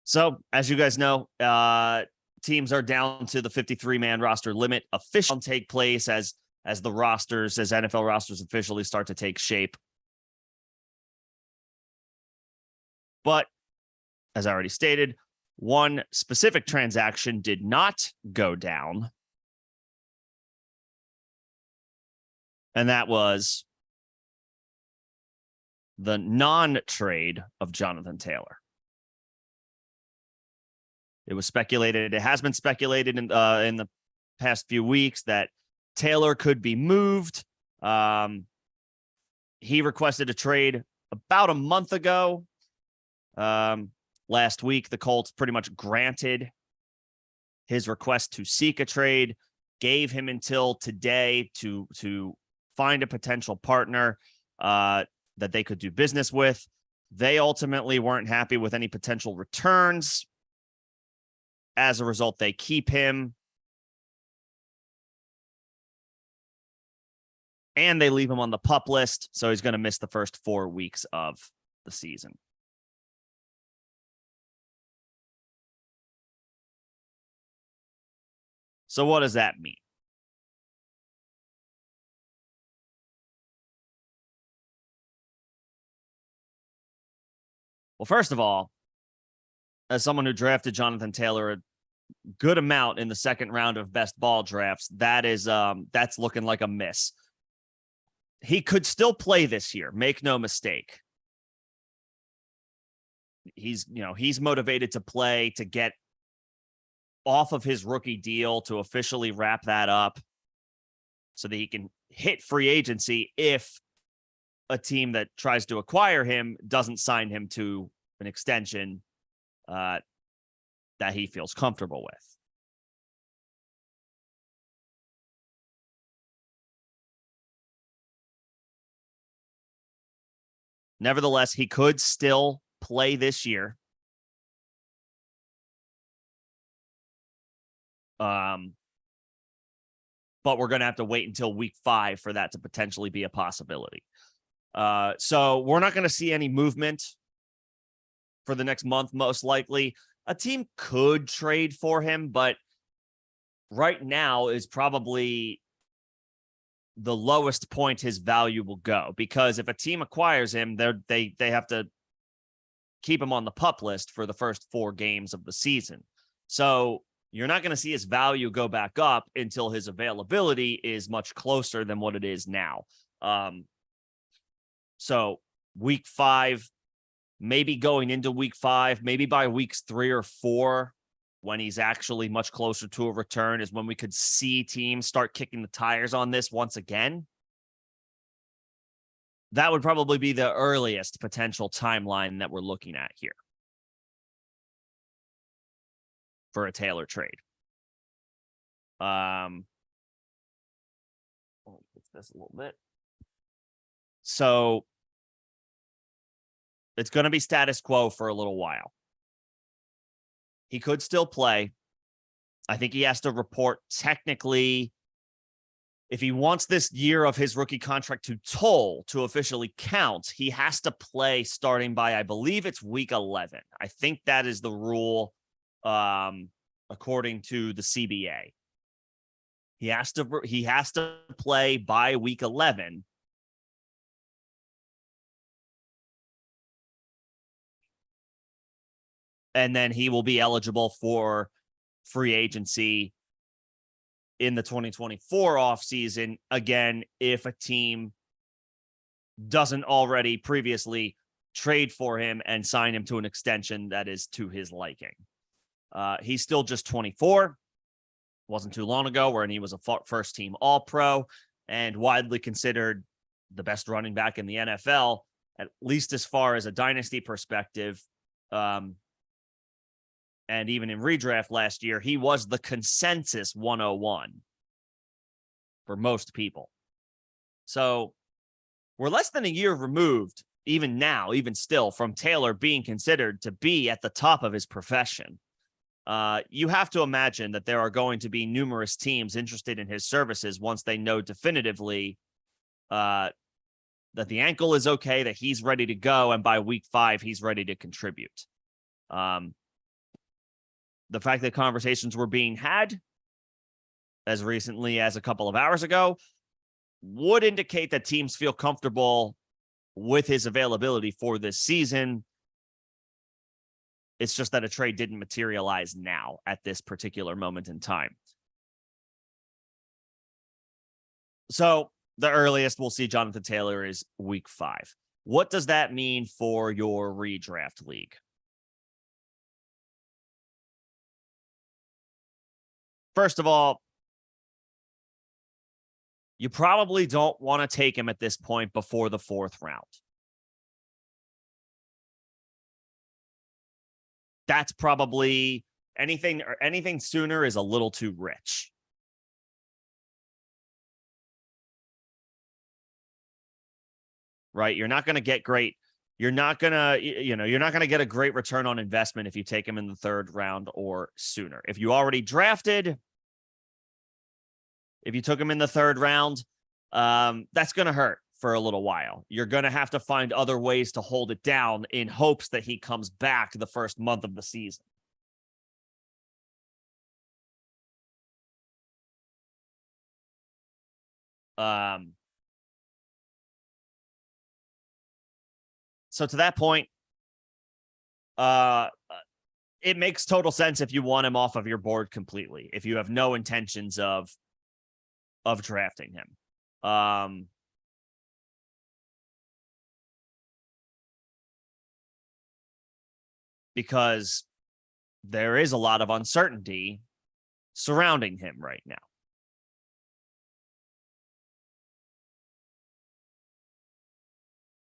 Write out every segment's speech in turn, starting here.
So, as you guys know, teams are down to the 53-man roster limit. Official take place as NFL rosters officially start to take shape. But as I already stated, one specific transaction did not go down, and that was the non-trade of Jonathan Taylor. It was speculated. It has been speculated in the past few weeks that Taylor could be moved. He requested a trade about a month ago. Last week, the Colts pretty much granted his request to seek a trade, gave him until today to find a potential partner that they could do business with. They ultimately weren't happy with any potential returns. As a result, they keep him. And they leave him on the PUP list, so he's going to miss the first 4 weeks of the season. So what does that mean? Well, first of all, as someone who drafted Jonathan Taylor a good amount in the second round of best ball drafts, that's looking like a miss. He could still play this year, make no mistake. He's motivated to play, to get off of his rookie deal, to officially wrap that up so that he can hit free agency if a team that tries to acquire him doesn't sign him to an extension that he feels comfortable with. Nevertheless, he could still play this year. But we're going to have to wait until week 5 for that to potentially be a possibility. So we're not going to see any movement for the next month, most likely. A team could trade for him, but right now is probably the lowest point his value will go, because if a team acquires him, they have to keep him on the PUP list for the first 4 games of the season. So you're not going to see his value go back up until his availability is much closer than what it is now. So week 5, maybe going into week 5, maybe by weeks 3 or 4, when he's actually much closer to a return, is when we could see teams start kicking the tires on this once again. That would probably be the earliest potential timeline that we're looking at here for a Taylor trade. I'll fix this a little bit. So it's going to be status quo for a little while. He could still play. I think he has to report technically, if he wants this year of his rookie contract to toll, to officially count, he has to play starting by, I believe it's week 11. I think that is the rule, according to the CBA. He has to play by week 11. And then he will be eligible for free agency in the 2024 offseason, again, if a team doesn't already previously trade for him and sign him to an extension that is to his liking. He's still just 24. Wasn't too long ago when he was a first-team All-Pro and widely considered the best running back in the NFL, at least as far as a dynasty perspective. And even in redraft last year, he was the consensus 101 for most people. So we're less than a year removed, even now, even still, from Taylor being considered to be at the top of his profession. You have to imagine that there are going to be numerous teams interested in his services once they know definitively that the ankle is okay, that he's ready to go, and by week 5, he's ready to contribute. the fact that conversations were being had as recently as a couple of hours ago would indicate that teams feel comfortable with his availability for this season. It's just that a trade didn't materialize now at this particular moment in time. So the earliest we'll see Jonathan Taylor is week 5. What does that mean for your redraft league? First of all, you probably don't want to take him at this point before the 4th round. That's probably anything sooner is a little too rich. Right? You're not going to get great. You're not going to get a great return on investment if you take him in the 3rd round or sooner. If you already drafted, if you took him in the 3rd round, that's going to hurt for a little while. You're going to have to find other ways to hold it down in hopes that he comes back the first month of the season. So to that point, it makes total sense if you want him off of your board completely, if you have no intentions of drafting him. Because there is a lot of uncertainty surrounding him right now.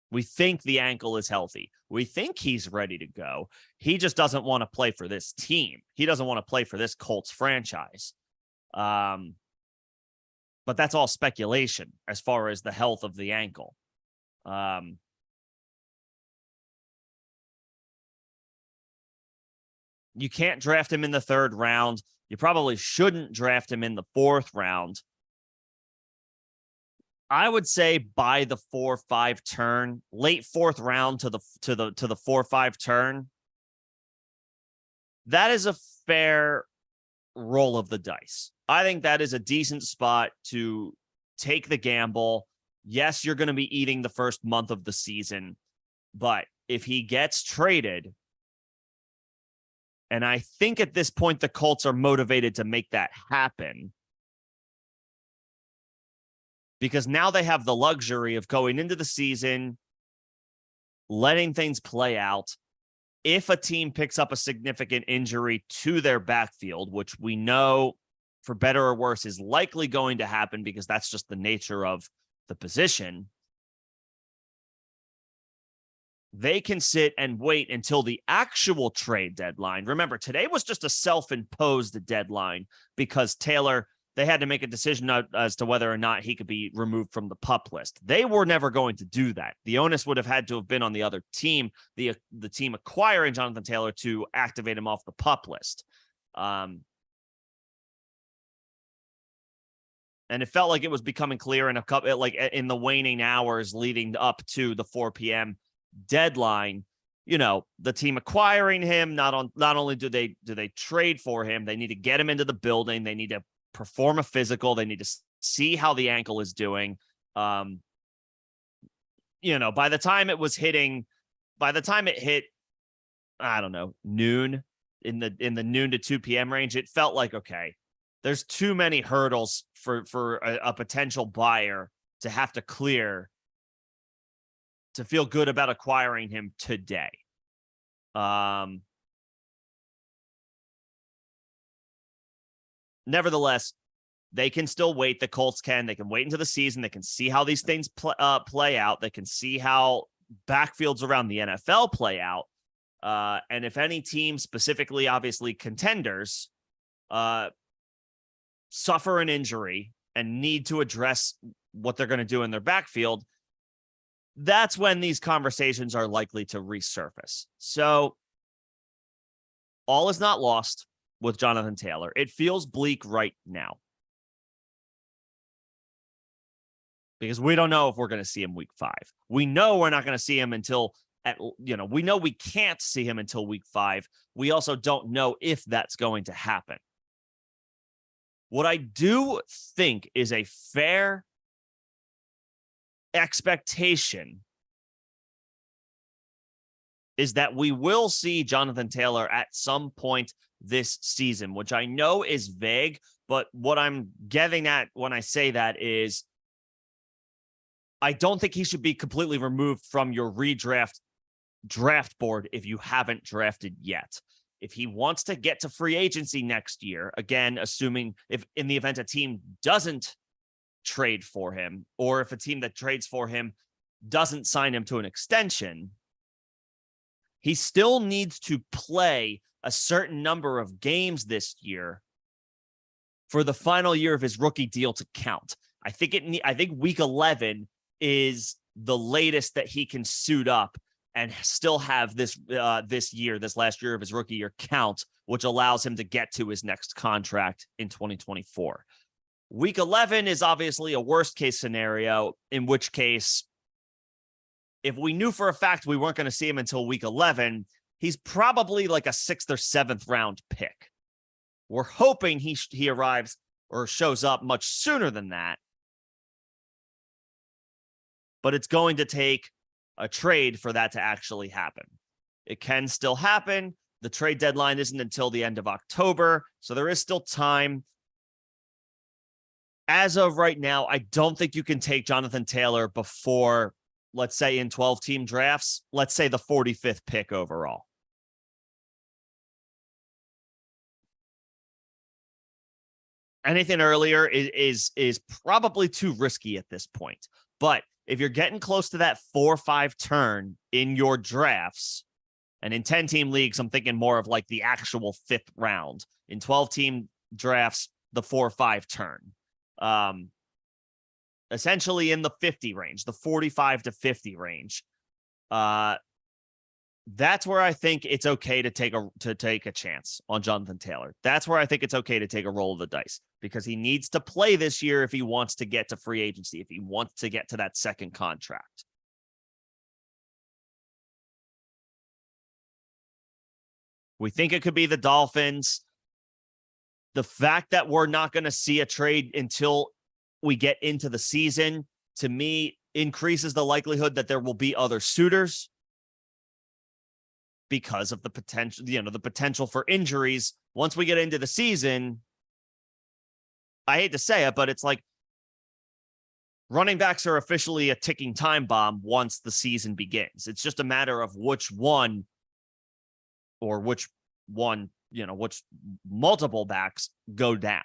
We think the ankle is healthy. We think he's ready to go. He just doesn't want to play for this team. He doesn't want to play for this Colts franchise. But that's all speculation as far as the health of the ankle. You can't draft him in the 3rd round. You probably shouldn't draft him in the 4th round. I would say by the 4-5 turn, late 4th round to the 4-5 turn. That is a fair roll of the dice. I think that is a decent spot to take the gamble. Yes, you're going to be eating the first month of the season, but if he gets traded, and I think at this point the Colts are motivated to make that happen, because now they have the luxury of going into the season, letting things play out. If a team picks up a significant injury to their backfield, which we know for better or worse is likely going to happen because that's just the nature of the position, they can sit and wait until the actual trade deadline. Remember, today was just a self-imposed deadline because Taylor, they had to make a decision as to whether or not he could be removed from the PUP list. They were never going to do that. The onus would have had to have been on the other team, the team acquiring Jonathan Taylor, to activate him off the PUP list. And it felt like it was becoming clear in a couple, like in the waning hours leading up to the 4 p.m. deadline. You know, the team acquiring him, not only do they trade for him, they need to get him into the building. They need to perform a physical. They need to see how the ankle is doing. You know, by the time it hit, I don't know, noon, in the noon to 2 p.m. range, it felt like, okay, there's too many hurdles for a potential buyer to have to clear to feel good about acquiring him today. Nevertheless, they can still wait. The Colts can. They can wait into the season. They can see how these things play out. They can see how backfields around the NFL play out. And if any team, specifically, obviously contenders, suffer an injury and need to address what they're going to do in their backfield, that's when these conversations are likely to resurface. So all is not lost with Jonathan Taylor. It feels bleak right now because we don't know if we're going to see him week 5. We know we're not going to see him until we know we can't see him until week 5. We also don't know if that's going to happen. What I do think is a fair expectation is that we will see Jonathan Taylor at some point this season, which I know is vague, but what I'm getting at when I say that is I don't think he should be completely removed from your redraft draft board if you haven't drafted yet. If he wants to get to free agency next year, again, assuming if in the event a team doesn't trade for him, or if a team that trades for him doesn't sign him to an extension, he still needs to play a certain number of games this year for the final year of his rookie deal to count. I think week 11 is the latest that he can suit up and still have this last year of his rookie year count, which allows him to get to his next contract in 2024. Week 11 is obviously a worst case scenario, in which case, if we knew for a fact we weren't going to see him until week 11, he's probably like a 6th or 7th round pick. We're hoping he arrives or shows up much sooner than that. But it's going to take a trade for that to actually happen. It can still happen. The trade deadline isn't until the end of October, so there is still time. As of right now, I don't think you can take Jonathan Taylor before, let's say in 12-team drafts, let's say the 45th pick overall. Anything earlier is probably too risky at this point. But if you're getting close to that 4-5 turn in your drafts, and in 10-team leagues, I'm thinking more of like the actual 5th round. In 12-team drafts, the 4-5 turn. Essentially in the 50 range, the 45 to 50 range. That's where I think it's okay to take a chance on Jonathan Taylor. That's where I think it's okay to take a roll of the dice, because he needs to play this year if he wants to get to free agency, if he wants to get to that second contract. We think it could be the Dolphins. The fact that we're not going to see a trade until we get into the season, to me, increases the likelihood that there will be other suitors, because of the potential for injuries. Once we get into the season, I hate to say it, but it's like running backs are officially a ticking time bomb once the season begins. It's just a matter of which multiple backs go down,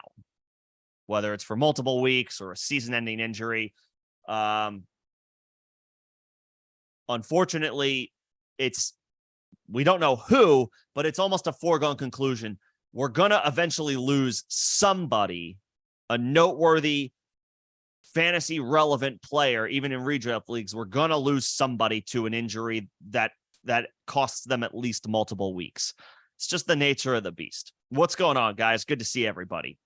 whether it's for multiple weeks or a season-ending injury. Unfortunately, we don't know who, but it's almost a foregone conclusion. We're going to eventually lose somebody, a noteworthy, fantasy relevant player, even in redraft leagues. We're going to lose somebody to an injury that costs them at least multiple weeks. It's just the nature of the beast. What's going on, guys? Good to see everybody.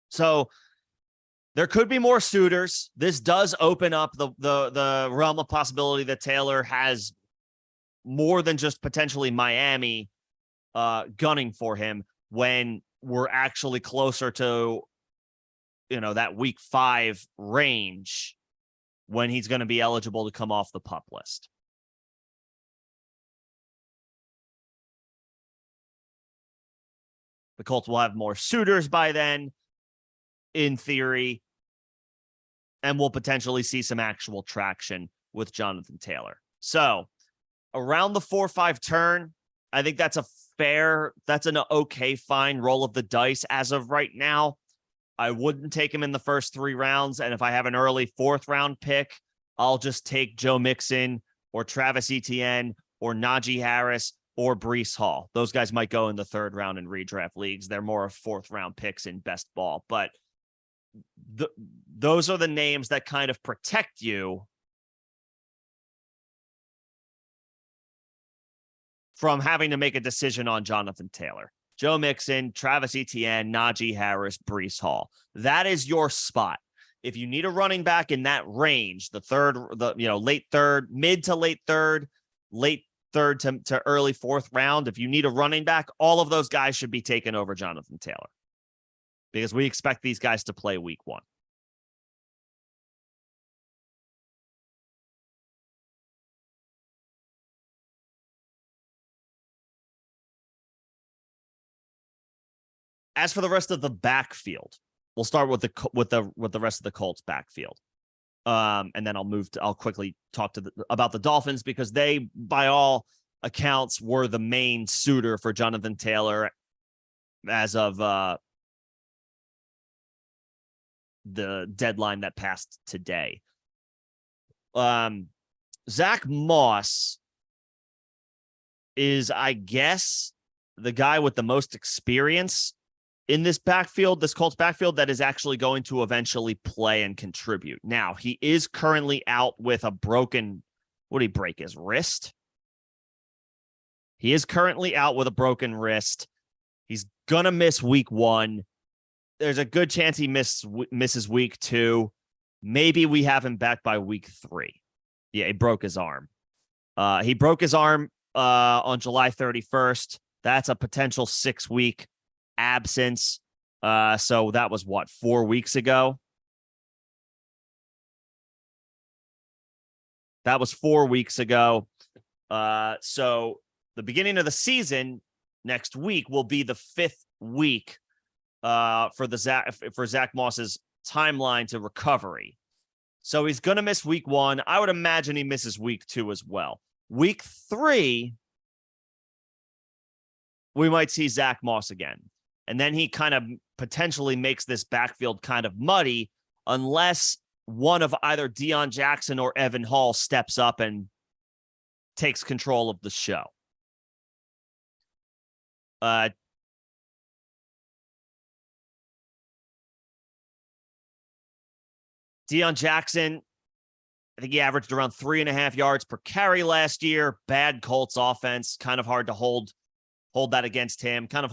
So there could be more suitors. This does open up the realm of possibility that Taylor has more than just potentially Miami gunning for him when we're actually closer to, that week 5 range when he's going to be eligible to come off the PUP list. The Colts will have more suitors by then, in theory, and we'll potentially see some actual traction with Jonathan Taylor. So around the 4-5 turn, I think that's an okay, fine roll of the dice as of right now. I wouldn't take him in the first 3 rounds. And if I have an early 4th round pick, I'll just take Joe Mixon or Travis Etienne or Najee Harris or Breece Hall. Those guys might go in the 3rd round in redraft leagues. They're more of 4th round picks in best ball, but those are the names that kind of protect you from having to make a decision on Jonathan Taylor. Joe Mixon, Travis Etienne, Najee Harris, Breece Hall. That is your spot. If you need a running back in that range, late third, mid to late third to early fourth round, if you need a running back, all of those guys should be taken over Jonathan Taylor because we expect these guys to play week 1. As for the rest of the backfield, we'll start with the rest of the Colts backfield. And then I'll quickly talk about the Dolphins because they, by all accounts, were the main suitor for Jonathan Taylor as of the deadline that passed today. Zach Moss is, I guess, the guy with the most experience in this Colts backfield that is actually going to eventually play and contribute. Now, he is currently out with a broken, what did he break, his wrist? He is currently out with a broken wrist. He's going to miss week 1. There's a good chance he misses week 2. Maybe we have him back by week 3. Yeah, he broke his arm. He broke his arm on July 31st. That's a potential 6-week absence. So that was 4 weeks ago. That was 4 weeks ago. So the beginning of the season next week will be the 5th week for Zach Moss's timeline to recovery. So he's going to miss week 1. I would imagine he misses week 2 as well. Week 3, we might see Zach Moss again. And then he kind of potentially makes this backfield kind of muddy unless one of either Deion Jackson or Evan Hall steps up and takes control of the show. Deion Jackson, I think he averaged around 3.5 yards per carry last year. Bad Colts offense, kind of hard to hold that against him. Kind of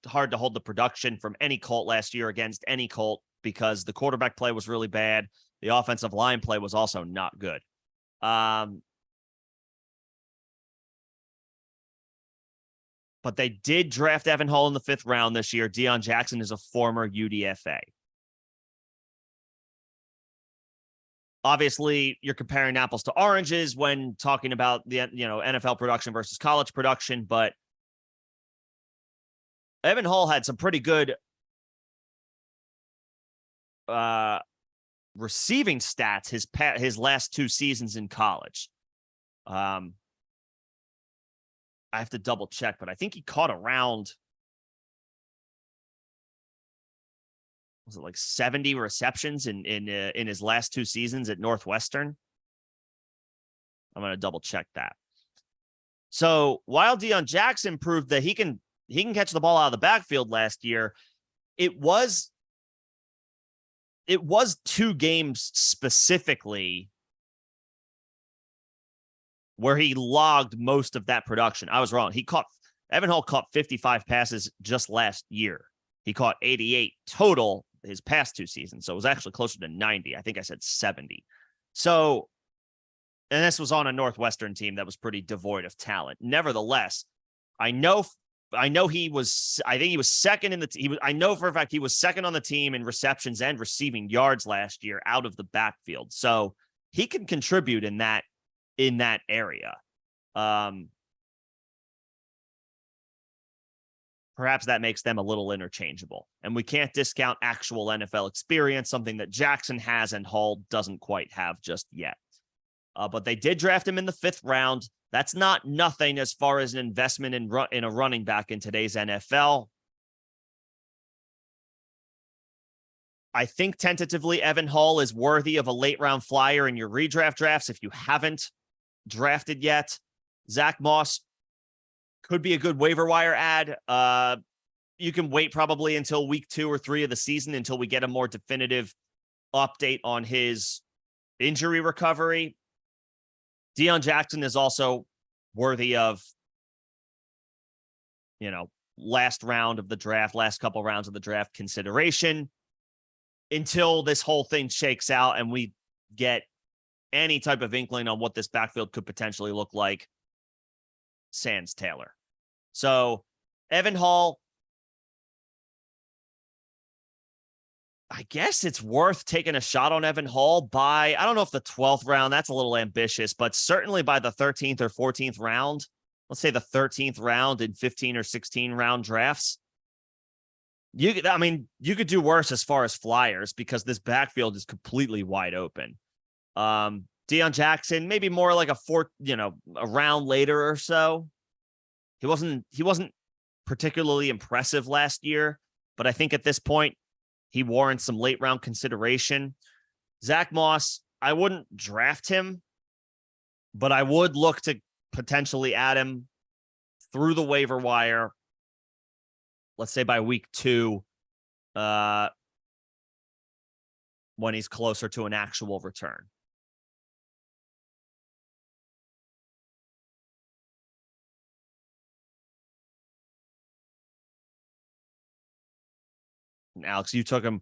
hard to hold the production from any Colt last year against any Colt because the quarterback play was really bad. The offensive line play was also not good. But they did draft Evan Hall in the 5th round this year. Deion Jackson is a former UDFA. Obviously, you're comparing apples to oranges when talking about the NFL production versus college production, but Evan Hall had some pretty good receiving stats his last 2 seasons in college. I have to double check, but I think he caught around, was it like 70 receptions in his last 2 seasons at Northwestern? I'm going to double check that. So while Deion Jackson proved that he can catch the ball out of the backfield last year, it was 2 games specifically where he logged most of that production. I was wrong. Evan Hall caught 55 passes just last year. He caught 88 total his past 2 seasons. So it was actually closer to 90. I think I said 70. So, and this was on a Northwestern team that was pretty devoid of talent. Nevertheless, I know he was, I think he was second in the, I know for a fact he was second on the team in receptions and receiving yards last year out of the backfield. So he can contribute in that area. Perhaps that makes them a little interchangeable. And we can't discount actual NFL experience, something that Jackson has and Hall doesn't quite have just yet. But they did draft him in the 5th round. That's not nothing as far as an investment in a running back in today's NFL. I think tentatively Evan Hall is worthy of a late round flyer in your redraft drafts if you haven't drafted yet. Zach Moss could be a good waiver wire ad. You can wait probably until week 2 or 3 of the season until we get a more definitive update on his injury recovery. Deion Jackson is also worthy of, last round of the draft, last couple rounds of the draft consideration until this whole thing shakes out and we get any type of inkling on what this backfield could potentially look like, sans Taylor. So Evan Hall, I guess it's worth taking a shot on Evan Hall by, I don't know if the 12th round, that's a little ambitious, but certainly by the 13th or 14th round. Let's say the 13th round in 15 or 16 round drafts. You could do worse as far as flyers because this backfield is completely wide open. Deion Jackson, maybe more like a round later or so. He wasn't particularly impressive last year, but I think at this point he warrants some late round consideration. Zach Moss, I wouldn't draft him, but I would look to potentially add him through the waiver wire, let's say by week 2, when he's closer to an actual return. And Alex, you took him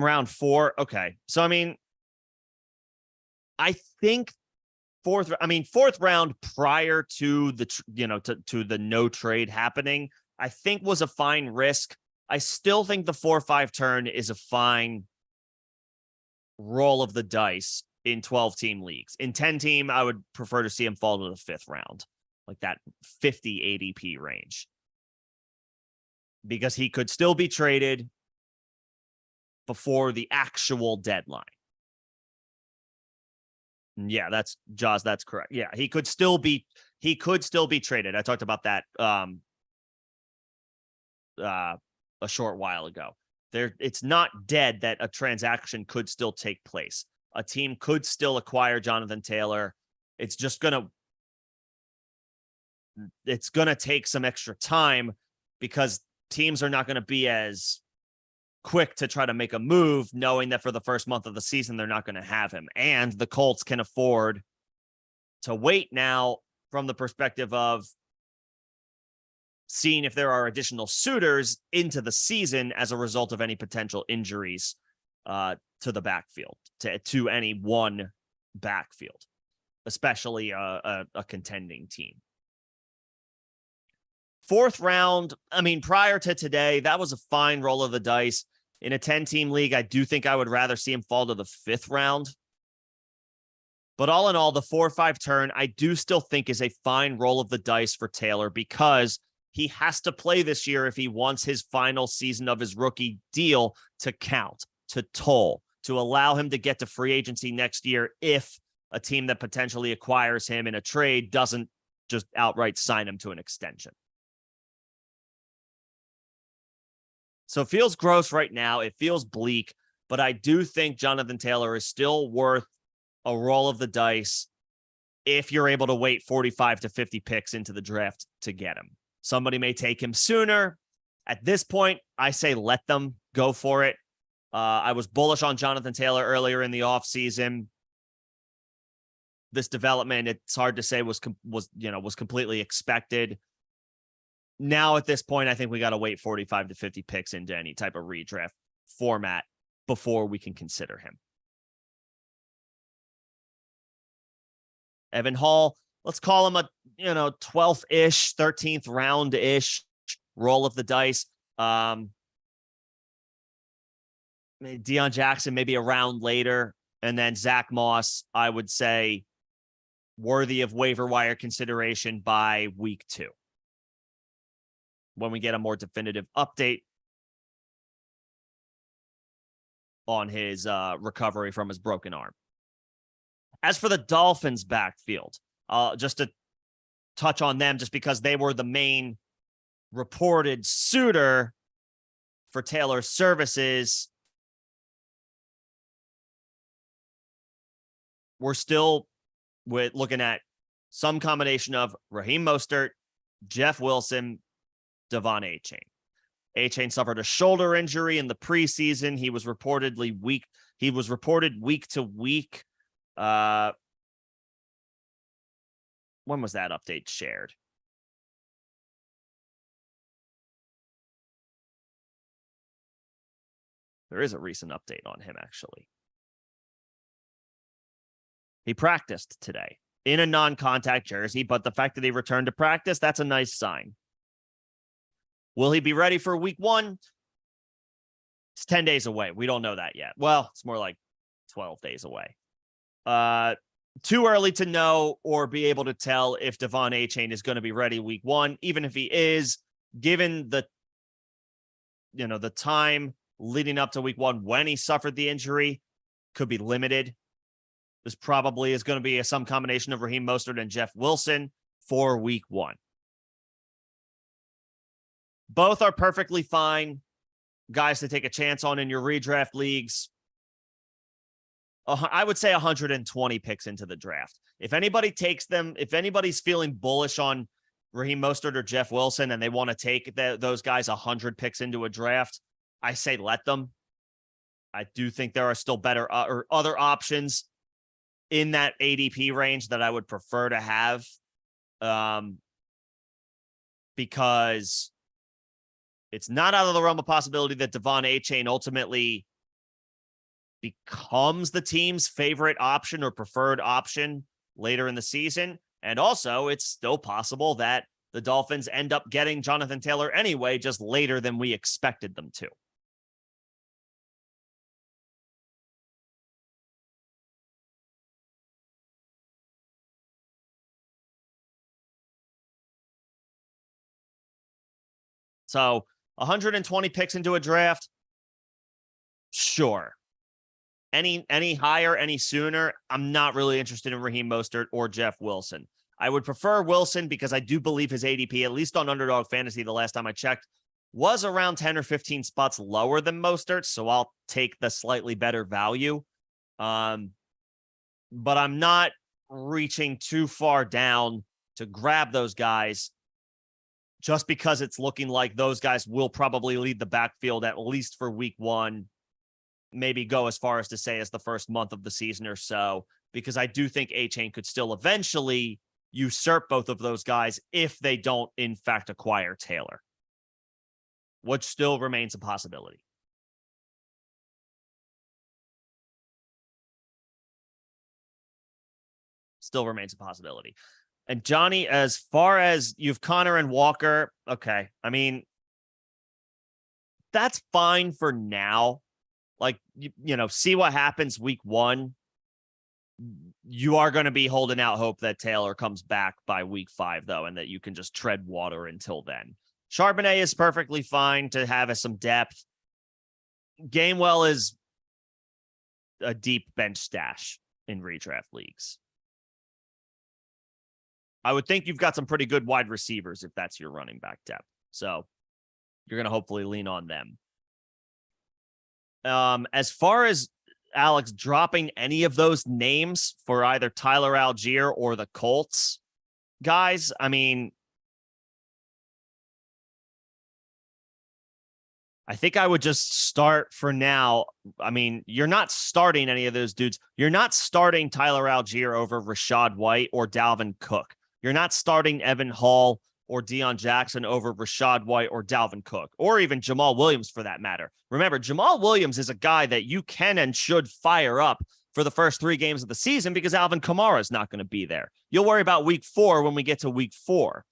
round 4. Okay. So, I think fourth round prior to the, to the no trade happening, I think was a fine risk. I still think the 4-5 turn is a fine roll of the dice in 12-team leagues. In 10-team, I would prefer to see him fall to the 5th round, like that 50 ADP range, because he could still be traded before the actual deadline. Yeah, that's Jaws. That's correct. Yeah, he could still be traded. I talked about that a short while ago. It's not dead that a transaction could still take place. A team could still acquire Jonathan Taylor. It's gonna take some extra time because teams are not going to be as quick to try to make a move, knowing that for the first month of the season, they're not going to have him. And the Colts can afford to wait now from the perspective of seeing if there are additional suitors into the season as a result of any potential injuries to the backfield, to any one backfield, especially a contending team. 4th round, prior to today, that was a fine roll of the dice. In a 10-team league, I do think I would rather see him fall to the 5th round. But all in all, the 4-5 turn, I do still think is a fine roll of the dice for Taylor because he has to play this year if he wants his final season of his rookie deal to count, to toll, to allow him to get to free agency next year if a team that potentially acquires him in a trade doesn't just outright sign him to an extension. So it feels gross right now. It feels bleak, but I do think Jonathan Taylor is still worth a roll of the dice if you're able to wait 45 to 50 picks into the draft to get him. Somebody may take him sooner. At this point, I say let them go for it. I was bullish on Jonathan Taylor earlier in the offseason. This development, it's hard to say was completely expected. Now, at this point, I think we got to wait 45 to 50 picks into any type of redraft format before we can consider him. Evan Hall, let's call him a 12th-ish, 13th round-ish roll of the dice. Deion Jackson, maybe a round later. And then Zach Moss, I would say, worthy of waiver wire consideration by week 2. When we get a more definitive update on his recovery from his broken arm. As for the Dolphins backfield, just to touch on them, just because they were the main reported suitor for Taylor's services, we're still looking at some combination of Raheem Mostert, Jeff Wilson, Devon Achane. Achane suffered a shoulder injury in the preseason. He was reported week to week. When was that update shared? There is a recent update on him, actually. He practiced today in a non-contact jersey, but the fact that he returned to practice, that's a nice sign. Will he be ready for week 1? It's 10 days away. We don't know that yet. Well, it's more like 12 days away. Too early to know or be able to tell if Devon Achane is going to be ready week 1. Even if he is, given the time leading up to week 1 when he suffered the injury, could be limited. This probably is going to be some combination of Raheem Mostert and Jeff Wilson for week 1. Both are perfectly fine guys to take a chance on in your redraft leagues. I would say 120 picks into the draft. If anybody takes them, if anybody's feeling bullish on Raheem Mostert or Jeff Wilson and they want to take those guys 100 picks into a draft, I say let them. I do think there are still better or other options in that ADP range that I would prefer to have, because it's not out of the realm of possibility that Devon Achane ultimately becomes the team's favorite option or preferred option later in the season. And also, it's still possible that the Dolphins end up getting Jonathan Taylor anyway, just later than we expected them to. So 120 picks into a draft, sure. Any higher, any sooner, I'm not really interested in Raheem Mostert or Jeff Wilson. I would prefer Wilson because I do believe his ADP, at least on Underdog Fantasy the last time I checked, was around 10 or 15 spots lower than Mostert, so I'll take the slightly better value. But I'm not reaching too far down to grab those guys just because it's looking like those guys will probably lead the backfield at least for week 1, maybe go as far as to say as the first month of the season or so, because I do think Achane could still eventually usurp both of those guys if they don't, in fact, acquire Taylor, which still remains a possibility. Still remains a possibility. And Johnny, as far as you've Connor and Walker, okay. I mean, that's fine for now. Like, see what happens week 1. You are going to be holding out hope that Taylor comes back by week 5, though, and that you can just tread water until then. Charbonnet is perfectly fine to have as some depth. Gainwell is a deep bench stash in redraft leagues. I would think you've got some pretty good wide receivers if that's your running back depth. So you're going to hopefully lean on them. As far as Alex dropping any of those names for either Tyler Algier or the Colts guys, I mean, I think I would just start for now. I mean, you're not starting any of those dudes. You're not starting Tyler Algier over Rachaad White or Dalvin Cook. You're not starting Evan Hall or Deion Jackson over Rachaad White or Dalvin Cook, or even Jamal Williams for that matter. Remember, Jamal Williams is a guy that you can and should fire up for the first 3 games of the season because Alvin Kamara is not going to be there. You'll worry about week 4 when we get to week 4.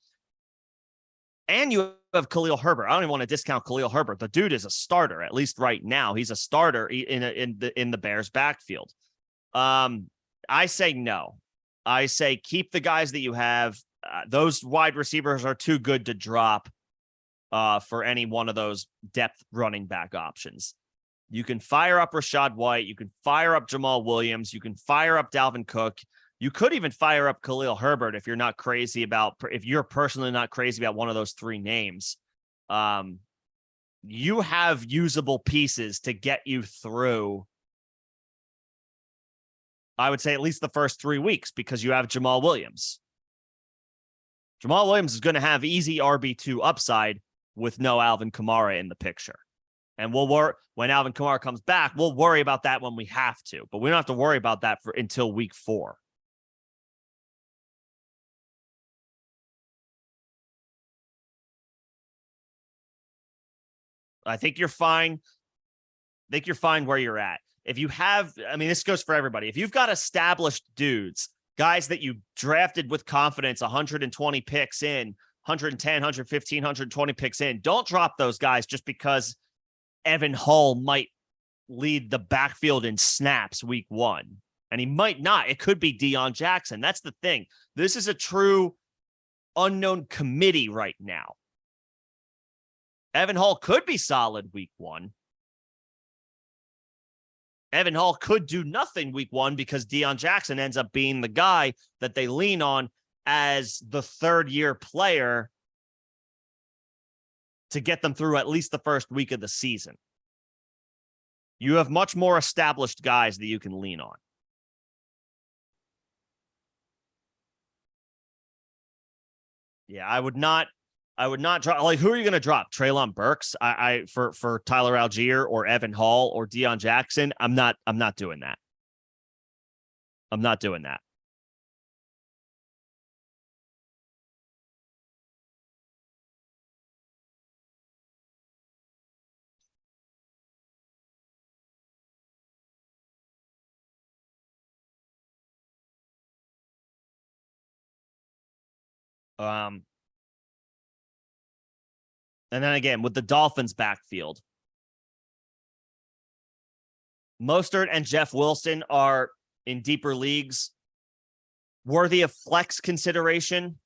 And you have Khalil Herbert. I don't even want to discount Khalil Herbert. The dude is a starter, at least right now. He's a starter in the Bears backfield. I say no. I say keep the guys that you have. Those wide receivers are too good to drop for any one of those depth running back options. You can fire up Rachaad White. You can fire up Jamal Williams. You can fire up Dalvin Cook. You could even fire up Khalil Herbert if you're not crazy about, if you're personally not crazy about one of those 3 names. You have usable pieces to get you through, I would say, at least the first 3 weeks because you have Jamal Williams. Jamal Williams is going to have easy RB2 upside with no Alvin Kamara in the picture. And we'll worry when Alvin Kamara comes back, we'll worry about that when we have to, but we don't have to worry about that until week 4. I think you're fine think you're fine where you're at. If you have, I mean, this goes for everybody. If you've got established dudes, guys that you drafted with confidence, 120 picks in, 110, 115, 120 picks in, don't drop those guys just because Evan Hull might lead the backfield in snaps week 1. And he might not. It could be Deion Jackson. That's the thing. This is a true unknown committee right now. Evan Hull could be solid week 1. Evan Hull could do nothing week 1 because Deion Jackson ends up being the guy that they lean on as the third-year player to get them through at least the first week of the season. You have much more established guys that you can lean on. Yeah, I would not drop. Like, who are you going to drop? Treylon Burks, for Tyler Algier or Evan Hall or Deion Jackson. I'm not doing that. I'm not doing that. And then again, with the Dolphins backfield, Mostert and Jeff Wilson are in deeper leagues worthy of flex consideration.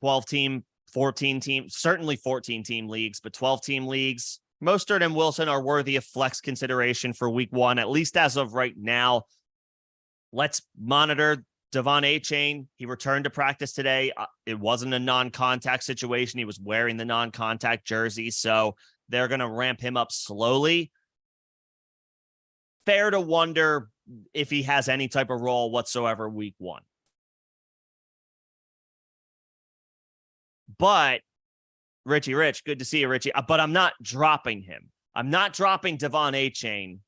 12-team, 14-team, certainly 14-team leagues, but 12-team leagues. Mostert and Wilson are worthy of flex consideration for week 1, at least as of right now. Let's monitor Devon Achane. He returned to practice today. It wasn't a non-contact situation. He was wearing the non-contact jersey, so they're going to ramp him up slowly. Fair to wonder if he has any type of role whatsoever week 1. But Richie Rich, good to see you, Richie. But I'm not dropping him. I'm not dropping Devon Achane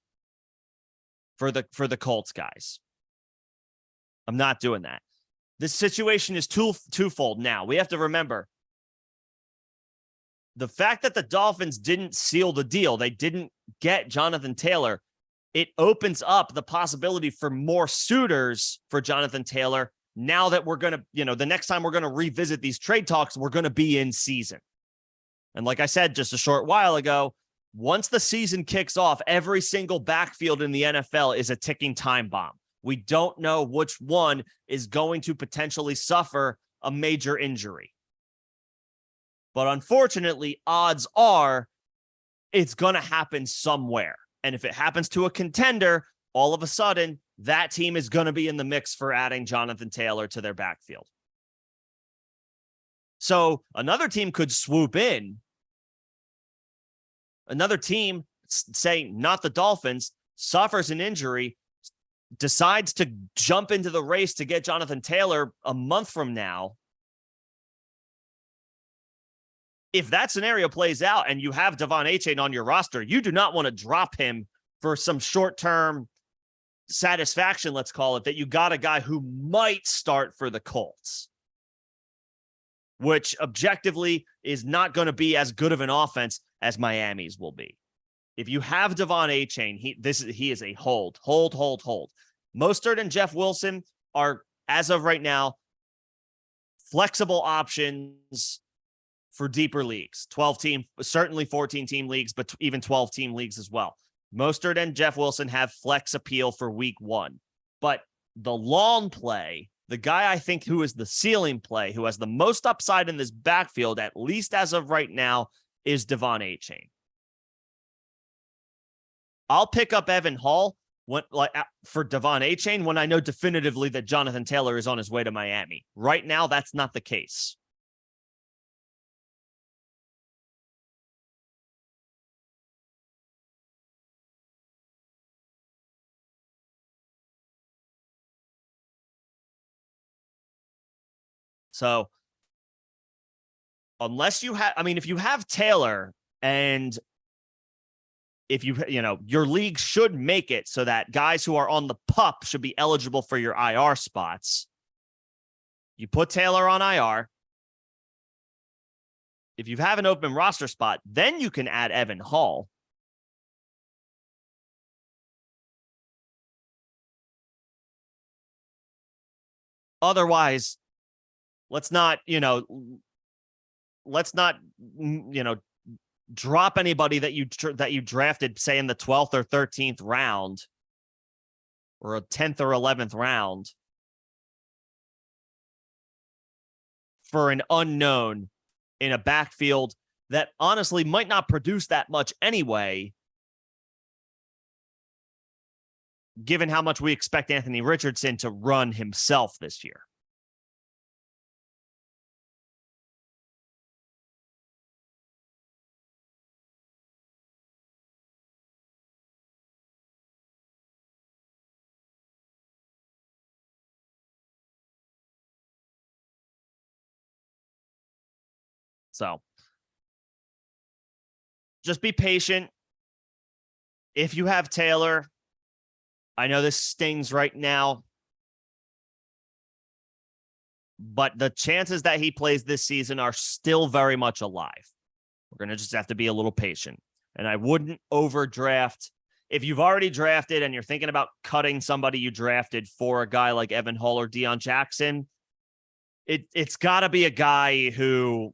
for the Colts guys. I'm not doing that. This situation is twofold now. We have to remember the fact that the Dolphins didn't seal the deal. They didn't get Jonathan Taylor. It opens up the possibility for more suitors for Jonathan Taylor. Now that we're going to, the next time we're going to revisit these trade talks, we're going to be in season. And like I said just a short while ago, once the season kicks off, every single backfield in the NFL is a ticking time bomb. We don't know which one is going to potentially suffer a major injury. But unfortunately, odds are it's going to happen somewhere. And if it happens to a contender, all of a sudden, that team is going to be in the mix for adding Jonathan Taylor to their backfield. So another team could swoop in. Another team, say not the Dolphins, suffers an injury, decides to jump into the race to get Jonathan Taylor a month from now. If that scenario plays out and you have Devon Achane on your roster, you do not want to drop him for some short-term satisfaction, let's call it, that you got a guy who might start for the Colts, which objectively is not going to be as good of an offense as Miami's will be. If you have Devon Achane, he is a hold. Mostert and Jeff Wilson are, as of right now, flexible options for deeper leagues, 12-team, certainly 14-team leagues, but even 12-team leagues as well. Mostert and Jeff Wilson have flex appeal for week 1. But the long play, the guy I think who is the ceiling play, who has the most upside in this backfield, at least as of right now, is Devon Achane. I'll pick up Evan Hall for Devon Achane when I know definitively that Jonathan Taylor is on his way to Miami. Right now, that's not the case. So unless you have, if you have Taylor and if your league should make it so that guys who are on the PUP should be eligible for your IR spots. You put Taylor on IR. if you have an open roster spot, then you can add Evan Hall. Otherwise, let's not, drop anybody that you drafted, say in the 12th or 13th round, or a 10th or 11th round, for an unknown in a backfield that honestly might not produce that much anyway, given how much we expect Anthony Richardson to run himself this year. So just be patient. If you have Taylor, I know this stings right now, but the chances that he plays this season are still very much alive. We're going to just have to be a little patient. And I wouldn't overdraft. If you've already drafted and you're thinking about cutting somebody you drafted for a guy like Evan Hall or Deion Jackson, it's got to be a guy who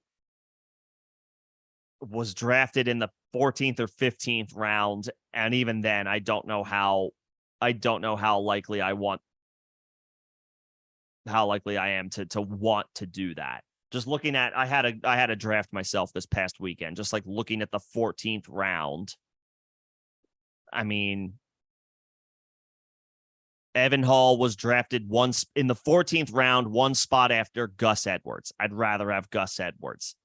was drafted in the 14th or 15th round. And even then, I don't know how likely I am to want to do that. Just looking at, I had a draft myself this past weekend, just like looking at the 14th round. I mean, Evan Hall was drafted once in the 14th round, one spot after Gus Edwards. I'd rather have Gus Edwards.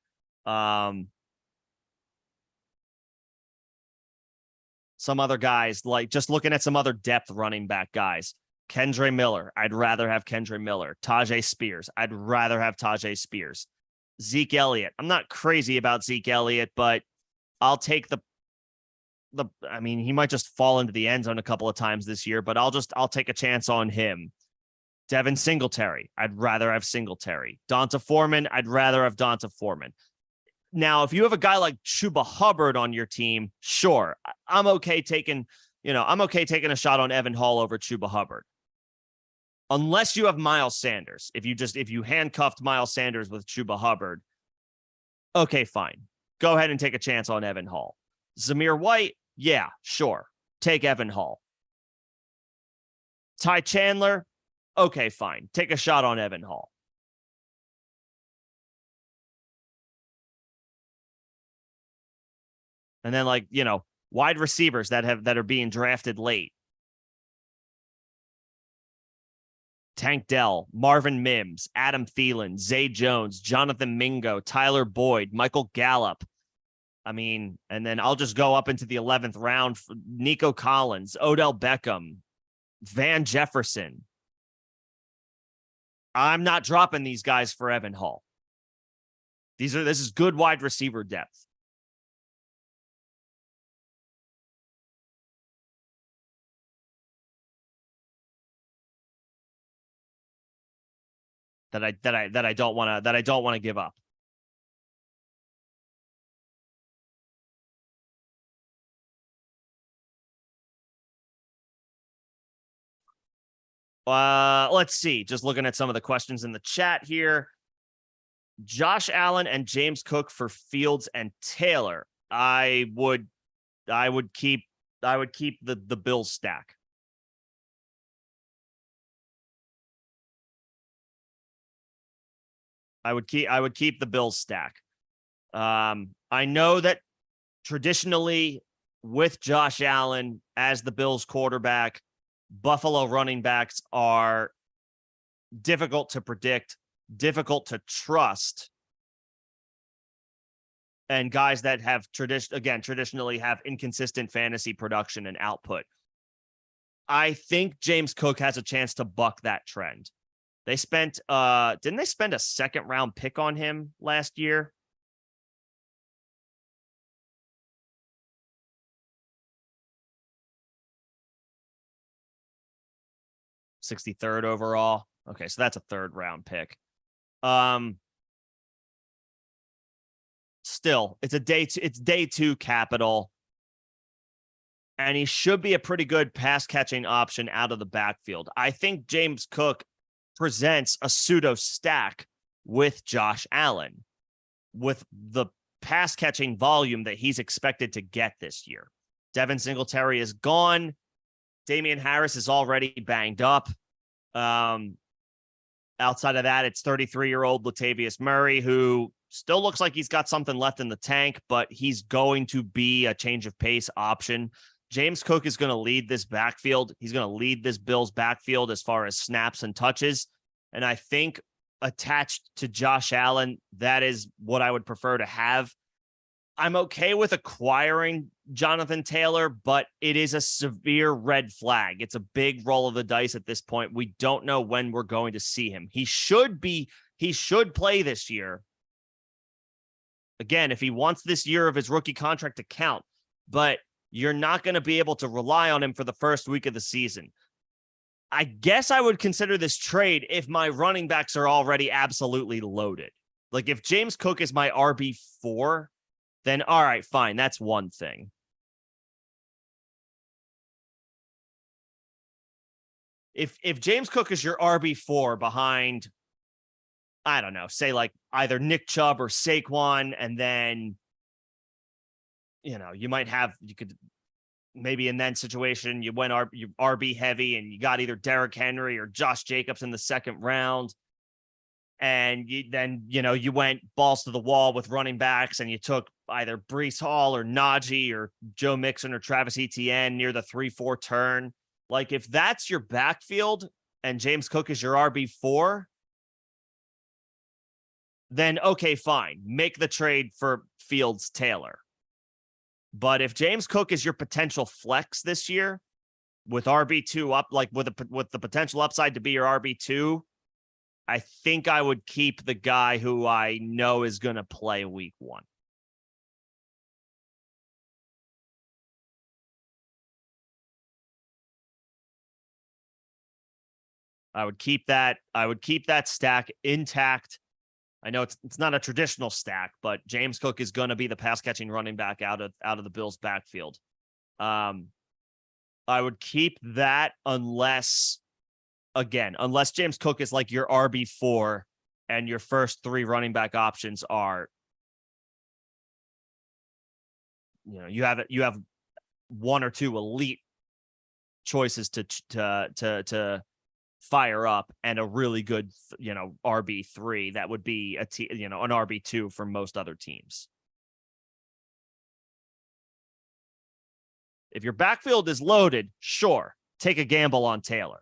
Some other guys, like just looking at some other depth running back guys. Kendre Miller, I'd rather have Kendre Miller. Tajay Spears, I'd rather have Tajay Spears. Zeke Elliott, I'm not crazy about Zeke Elliott, but I'll take I mean, he might just fall into the end zone a couple of times this year, but I'll take a chance on him. Devin Singletary, I'd rather have Singletary. Donta Foreman, I'd rather have Donta Foreman. Now, if you have a guy like Chuba Hubbard on your team, sure, I'm okay taking a shot on Evan Hall over Chuba Hubbard. Unless you have Miles Sanders. If you handcuffed Miles Sanders with Chuba Hubbard, okay, fine. Go ahead and take a chance on Evan Hall. Zamir White, yeah, sure. Take Evan Hall. Ty Chandler, okay, fine. Take a shot on Evan Hall. And then, wide receivers that are being drafted late. Tank Dell, Marvin Mims, Adam Thielen, Zay Jones, Jonathan Mingo, Tyler Boyd, Michael Gallup. I mean, and then I'll just go up into the 11th round for Nico Collins, Odell Beckham, Van Jefferson. I'm not dropping these guys for Evan Hall. This is good wide receiver depth. That I don't want to give up. Let's see. Just looking at some of the questions in the chat here. Josh Allen and James Cook for Fields and Taylor. I would keep the Bills stack. I would keep the Bills stack. I know that traditionally with Josh Allen as the Bills quarterback, Buffalo running backs are difficult to predict, difficult to trust, and guys that have traditionally have inconsistent fantasy production and output. I think James Cook has a chance to buck that trend. They spent didn't they spend a second round pick on him last year? $63rd overall. Okay, so that's a third round pick. So still, it's day two capital. And he should be a pretty good pass catching option out of the backfield. I think James Cook presents a pseudo stack with Josh Allen with the pass catching volume that he's expected to get this year. Devin Singletary is gone. Damian Harris is already banged up. Outside of that, it's 33-year-old Latavius Murray, who still looks like he's got something left in the tank, but he's going to be a change of pace option. James Cook is going to lead this backfield. He's going to lead this Bills backfield as far as snaps and touches. And I think attached to Josh Allen, that is what I would prefer to have. I'm okay with acquiring Jonathan Taylor, but it is a severe red flag. It's a big roll of the dice at this point. We don't know when we're going to see him. He should play this year. Again, if he wants this year of his rookie contract to count, but you're not going to be able to rely on him for the first week of the season. I guess I would consider this trade if my running backs are already absolutely loaded. Like if James Cook is my RB4, then all right, fine. That's one thing. If James Cook is your RB4 behind, I don't know, say like either Nick Chubb or Saquon, and then, you know, you could maybe in that situation, you went RB heavy and you got either Derrick Henry or Josh Jacobs in the second round. And you went balls to the wall with running backs and you took either Breece Hall or Najee or Joe Mixon or Travis Etienne near the 3-4 turn. Like if that's your backfield and James Cook is your RB4, then okay, fine. Make the trade for Fields Taylor. But if James Cook is your potential flex this year with RB2 up, like with the potential upside to be your RB2, I think I would keep the guy who I know is going to play week 1. I would keep that stack intact. I know it's not a traditional stack, but James Cook is going to be the pass catching running back out of the Bills backfield. I would keep that unless James Cook is like your RB4 and your first 3 running back options are, you have 1 or 2 elite choices to fire up and a really good, RB3 that would be an RB2 for most other teams. If your backfield is loaded, sure, take a gamble on Taylor.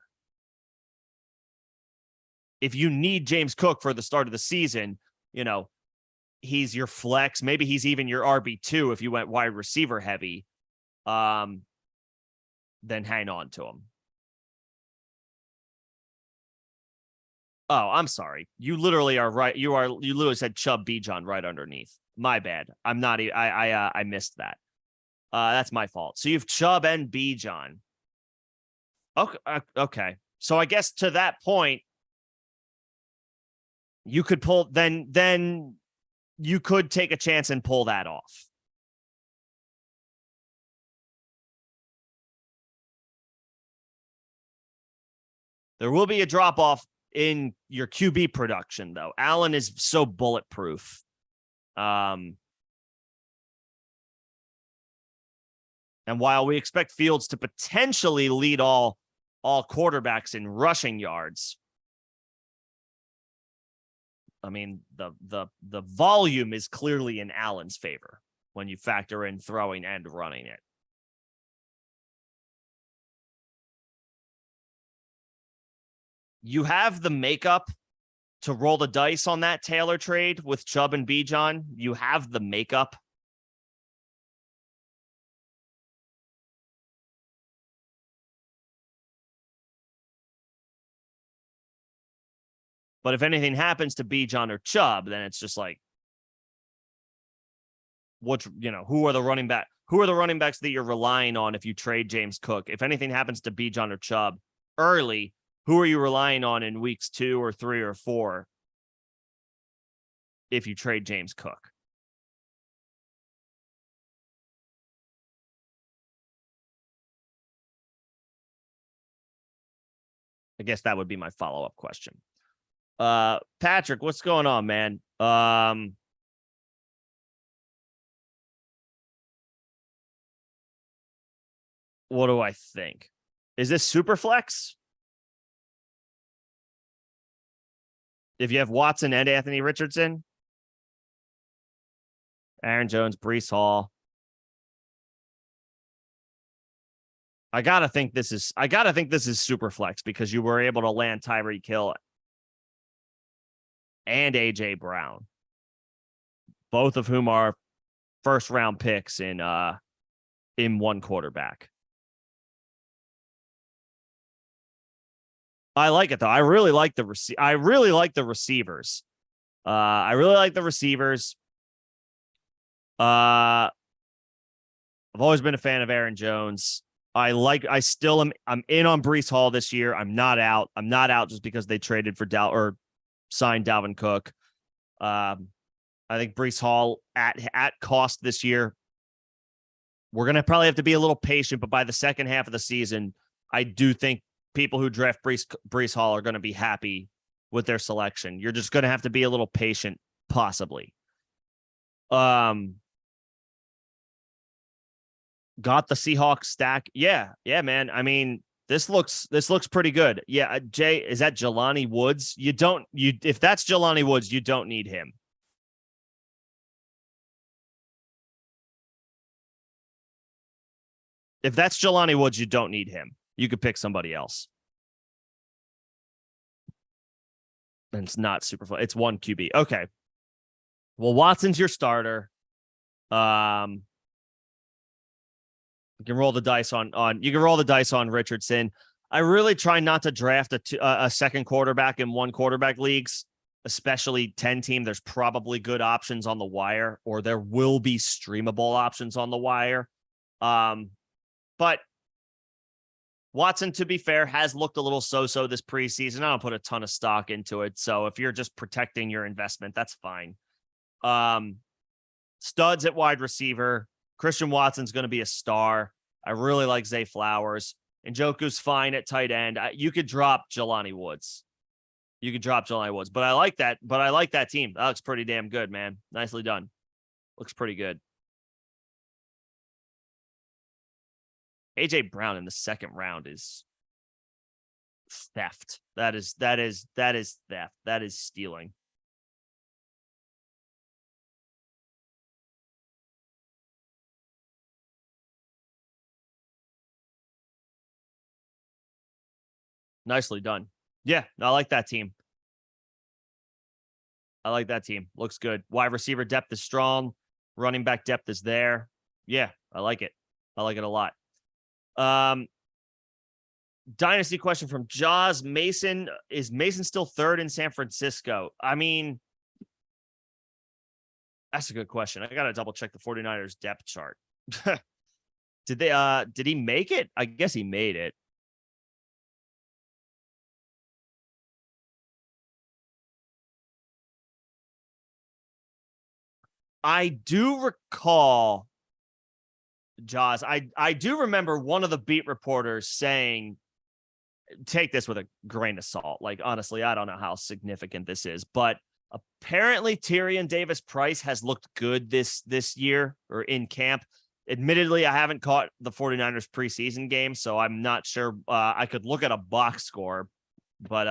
If you need James Cook for the start of the season, he's your flex. Maybe he's even your RB2 if you went wide receiver heavy. Then hang on to him. Oh, I'm sorry. You literally are right. You literally said Chubb Bijan right underneath. My bad. I'm not. I missed that. That's my fault. So you have Chubb and Bijan. Okay. So I guess to that point, you could pull. Then you could take a chance and pull that off. There will be a drop off in your QB production, though. Allen is so bulletproof. And while we expect Fields to potentially lead all quarterbacks in rushing yards, I mean, the volume is clearly in Allen's favor when you factor in throwing and running it. You have the makeup to roll the dice on that Taylor trade with Chubb and Bijan. You have the makeup. But if anything happens to Bijan or Chubb, then it's just like, who are the running backs that you're relying on if you trade James Cook? If anything happens to Bijan or Chubb early, who are you relying on in weeks 2 or 3 or 4 if you trade James Cook? I guess that would be my follow-up question. Patrick, what's going on, man? What do I think? Is this super flex? If you have Watson and Anthony Richardson, Aaron Jones, Breece Hall. I gotta think this is super flex because you were able to land Tyreek Hill and AJ Brown, both of whom are first round picks in one quarterback. I like it though. I really like the receivers. I really like the receivers. I've always been a fan of Aaron Jones. I'm in on Breece Hall this year. I'm not out just because they traded for signed Dalvin Cook. I think Breece Hall at cost this year. We're going to probably have to be a little patient, but by the second half of the season, I do think people who draft Breece Hall are going to be happy with their selection. You're just going to have to be a little patient, possibly. Got the Seahawks stack. Yeah, man. I mean, this looks pretty good. Yeah, Jay, is that Jelani Woods? If that's Jelani Woods, you don't need him. If that's Jelani Woods, you don't need him. You could pick somebody else. And it's not super fun. It's one QB. Okay. Well, Watson's your starter. You can roll the dice on Richardson. I really try not to draft a second quarterback in one quarterback leagues, especially 10 team. There's probably good options on the wire, or there will be streamable options on the wire. But Watson, to be fair, has looked a little so-so this preseason. I don't put a ton of stock into it. So if you're just protecting your investment, that's fine. Studs at wide receiver. Christian Watson's going to be a star. I really like Zay Flowers. Njoku's fine at tight end. You could drop Jelani Woods. But I like that. But I like that team. That looks pretty damn good, man. Nicely done. Looks pretty good. AJ Brown in the second round is theft. That is theft. That is stealing. Nicely done. Yeah, I like that team. Looks good. Wide receiver depth is strong. Running back depth is there. Yeah, I like it. I like it a lot. Dynasty question from Jaws Mason. Is Mason still third in San Francisco? I mean, that's a good question. I got to double check the 49ers depth chart. Did he make it? I guess he made it. I do recall, Jaws, I do remember one of the beat reporters saying, take this with a grain of salt. Like, honestly, I don't know how significant this is, but apparently Tyrion Davis-Price has looked good this year or in camp. Admittedly, I haven't caught the 49ers preseason game, so I'm not sure. I could look at a box score, but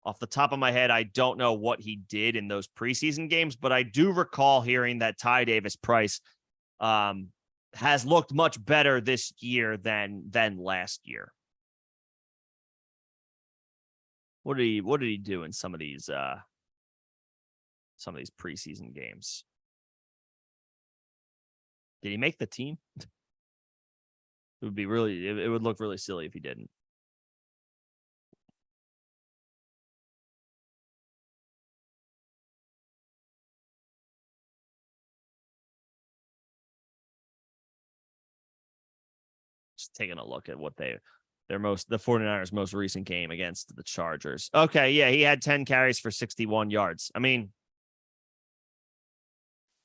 off the top of my head, I don't know what he did in those preseason games, but I do recall hearing that Ty Davis-Price has looked much better this year than last year. What did he do in some of these preseason games? Did he make the team? It would look really silly if he didn't. Just taking a look at what the 49ers most recent game against the Chargers. Okay, yeah, he had 10 carries for 61 yards. I mean,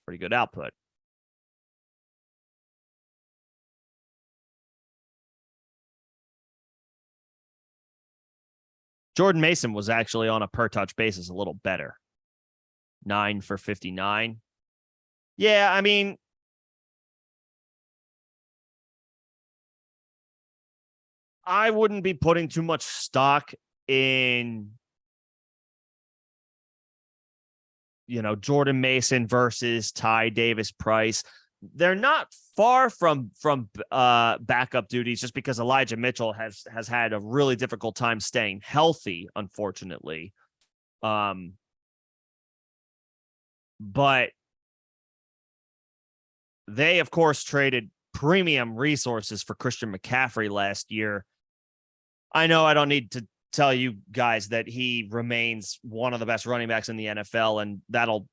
pretty good output. Jordan Mason was actually on a per touch basis a little better. 9 for 59. Yeah, I mean, I wouldn't be putting too much stock in, Jordan Mason versus Ty Davis Price. They're not far from backup duties, just because Elijah Mitchell has had a really difficult time staying healthy, unfortunately. But they, of course, traded premium resources for Christian McCaffrey last year. I know I don't need to tell you guys that he remains one of the best running backs in the NFL, and that'll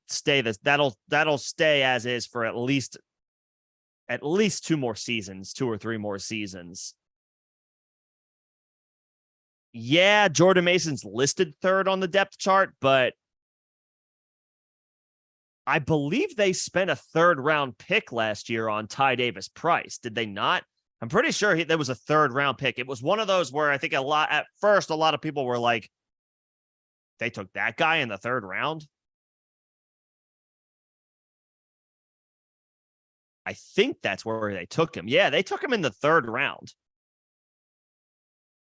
stay as is for at least 2 or 3 more seasons. Yeah, Jordan Mason's listed 3rd on the depth chart, but I believe they spent a 3rd round pick last year on Ty Davis Price. Did they not? I'm pretty sure there was a 3rd round pick. It was one of those where I think at first a lot of people were like, they took that guy in the 3rd round. I think that's where they took him. Yeah, they took him in the 3rd round.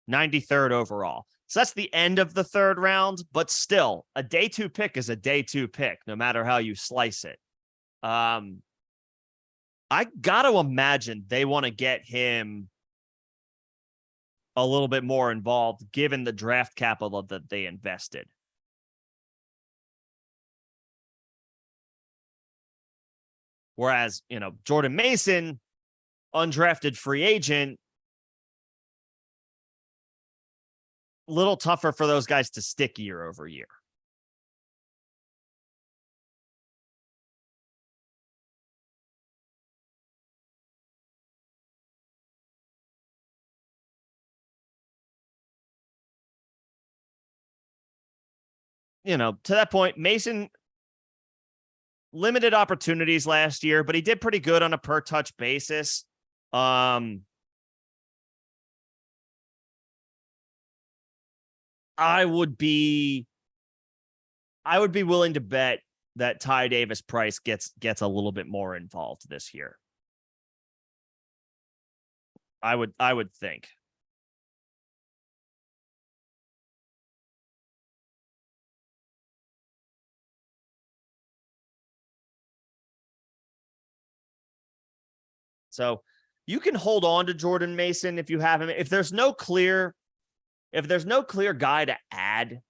93rd overall. So that's the end of the 3rd round, but still, a day 2 pick is a day 2 pick, no matter how you slice it. I got to imagine they want to get him a little bit more involved, given the draft capital that they invested. Whereas, Jordan Mason, undrafted free agent, little tougher for those guys to stick year over year. To that point, Mason, limited opportunities last year, but he did pretty good on a per touch basis. I would be willing to bet that Ty Davis Price gets a little bit more involved this year. I would think. So you can hold on to Jordan Mason if you have him. If there's no clear guy to add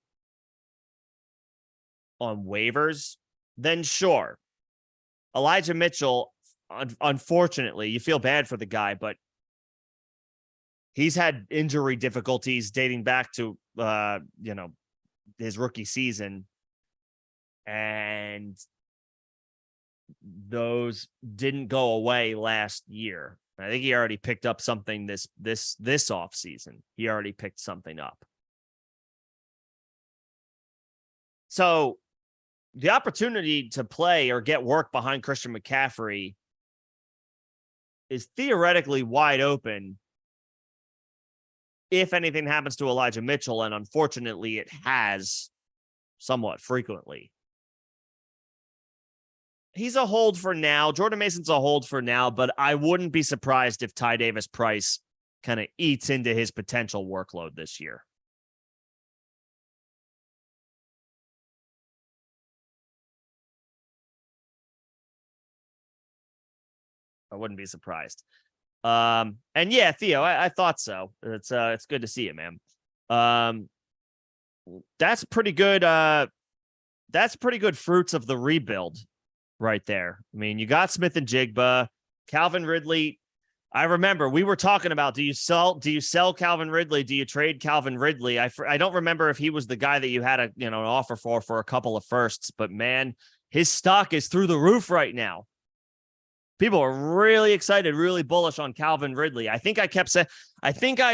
on waivers, then sure. Elijah Mitchell, unfortunately, you feel bad for the guy, but he's had injury difficulties dating back to his rookie season, and those didn't go away last year. I think he already picked up something this off season. He already picked something up. So the opportunity to play or get work behind Christian McCaffrey is theoretically wide open if anything happens to Elijah Mitchell, and unfortunately it has somewhat frequently. He's a hold for now. Jordan Mason's a hold for now, but I wouldn't be surprised if Ty Davis Price kind of eats into his potential workload this year. I wouldn't be surprised. And yeah, Theo, I thought so. It's good to see you, man. That's pretty good. That's pretty good fruits of the rebuild right there. I mean, you got Smith and Jigba, Calvin Ridley. I remember we were talking about, do you sell Calvin Ridley? Do you trade Calvin Ridley? I don't remember if he was the guy that you had an offer for a couple of firsts, but man, his stock is through the roof right now. People are really excited, really bullish on Calvin Ridley. I think I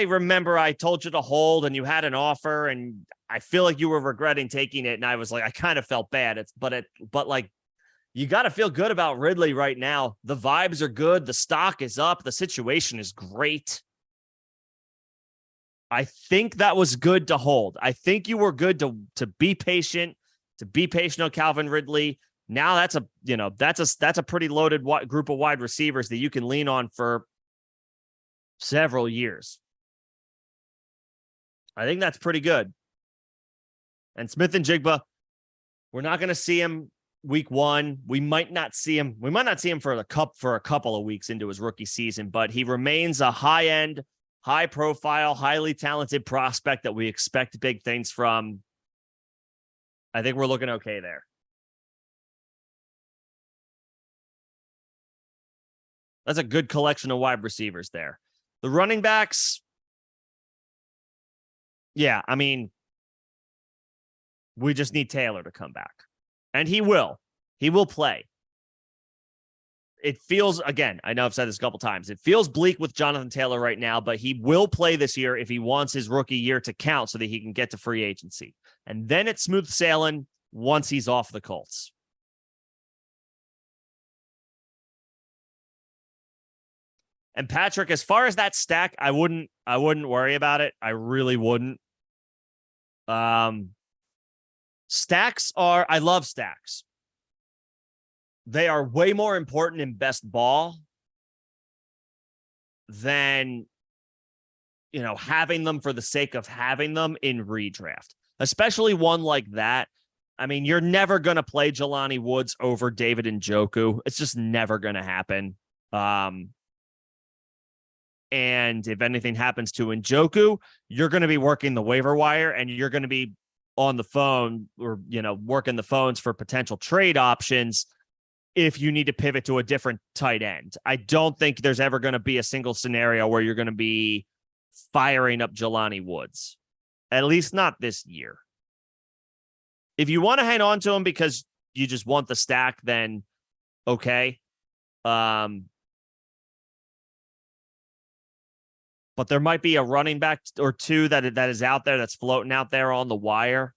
remember I told you to hold and you had an offer, and I feel like you were regretting taking it. And I was like, I kind of felt bad. But you got to feel good about Ridley right now. The vibes are good. The stock is up. The situation is great. I think that was good to hold. I think you were good to be patient, on Calvin Ridley. Now that's a pretty loaded group of wide receivers that you can lean on for several years. I think that's pretty good. And Smith and Jigba, we're not going to see him week 1. We might not see him for a couple of weeks into his rookie season, but he remains a high-end, high-profile, highly talented prospect that we expect big things from. I think we're looking okay there. That's a good collection of wide receivers there. The running backs, yeah, I mean, we just need Taylor to come back. And he will. He will play. It feels, again, I know I've said this a couple times, it feels bleak with Jonathan Taylor right now, but he will play this year if he wants his rookie year to count so that he can get to free agency. And then it's smooth sailing once he's off the Colts. And Patrick, as far as that stack, I wouldn't worry about it. I really wouldn't. Stacks are, I love stacks. They are way more important in best ball than, having them for the sake of having them in redraft, especially one like that. I mean, you're never going to play Jelani Woods over David Njoku. It's just never going to happen. And if anything happens to Njoku, you're going to be working the waiver wire and you're going to be on the phone or, working the phones for potential trade options if you need to pivot to a different tight end. I don't think there's ever going to be a single scenario where you're going to be firing up Jelani Woods, at least not this year. If you want to hang on to him because you just want the stack, then okay. But there might be a running back or two that is out there that's floating out there on the wire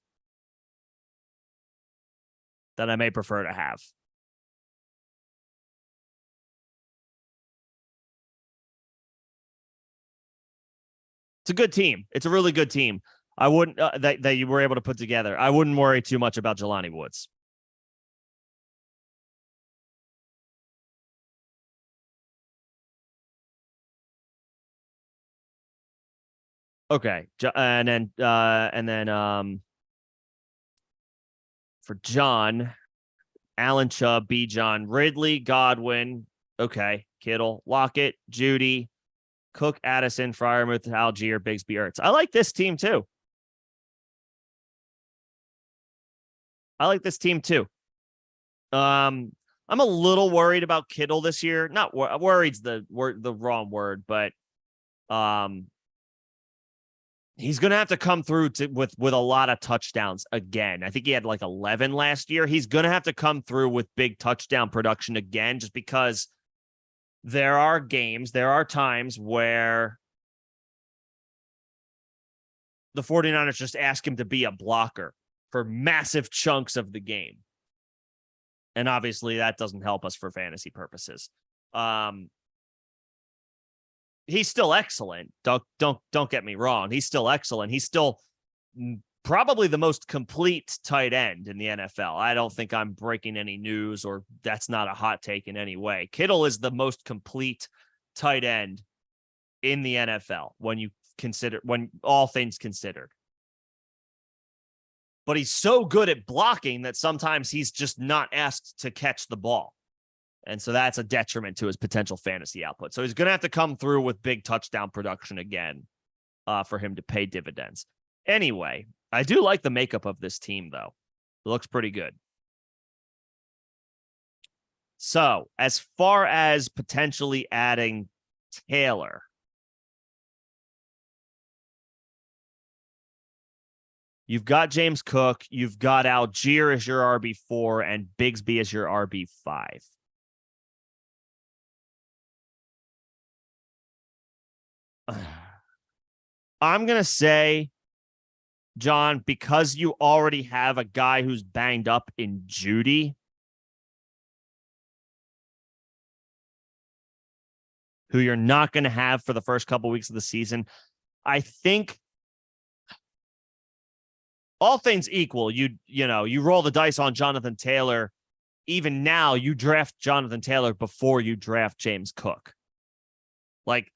that I may prefer to have. It's a good team. It's a really good team. I wouldn't that you were able to put together. I wouldn't worry too much about Jelani Woods. Okay, and then for John, Allen Chubb, B. John, Ridley, Godwin, okay, Kittle, Lockett, Judy, Cook, Addison, Freiermuth, Algier, Bigsby, Ertz. I like this team too. I'm a little worried about Kittle this year. Not worried's the wrong word, but he's going to have to come through with a lot of touchdowns again. I think he had like 11 last year. He's going to have to come through with big touchdown production again, just because there are times where the 49ers just ask him to be a blocker for massive chunks of the game. And obviously that doesn't help us for fantasy purposes. He's still excellent. Don't get me wrong. He's still excellent. He's still probably the most complete tight end in the NFL. I don't think I'm breaking any news, or that's not a hot take in any way. Kittle is the most complete tight end in the NFL when all things considered. But he's so good at blocking that sometimes he's just not asked to catch the ball. And so that's a detriment to his potential fantasy output. So he's going to have to come through with big touchdown production again for him to pay dividends. Anyway, I do like the makeup of this team, though. It looks pretty good. So as far as potentially adding Taylor, you've got James Cook, you've got Algier as your RB4, and Bigsby as your RB5. I'm going to say, John, because you already have a guy who's banged up in Judy, who you're not going to have for the first couple weeks of the season, I think all things equal, you roll the dice on Jonathan Taylor. Even now, you draft Jonathan Taylor before you draft James Cook. Like,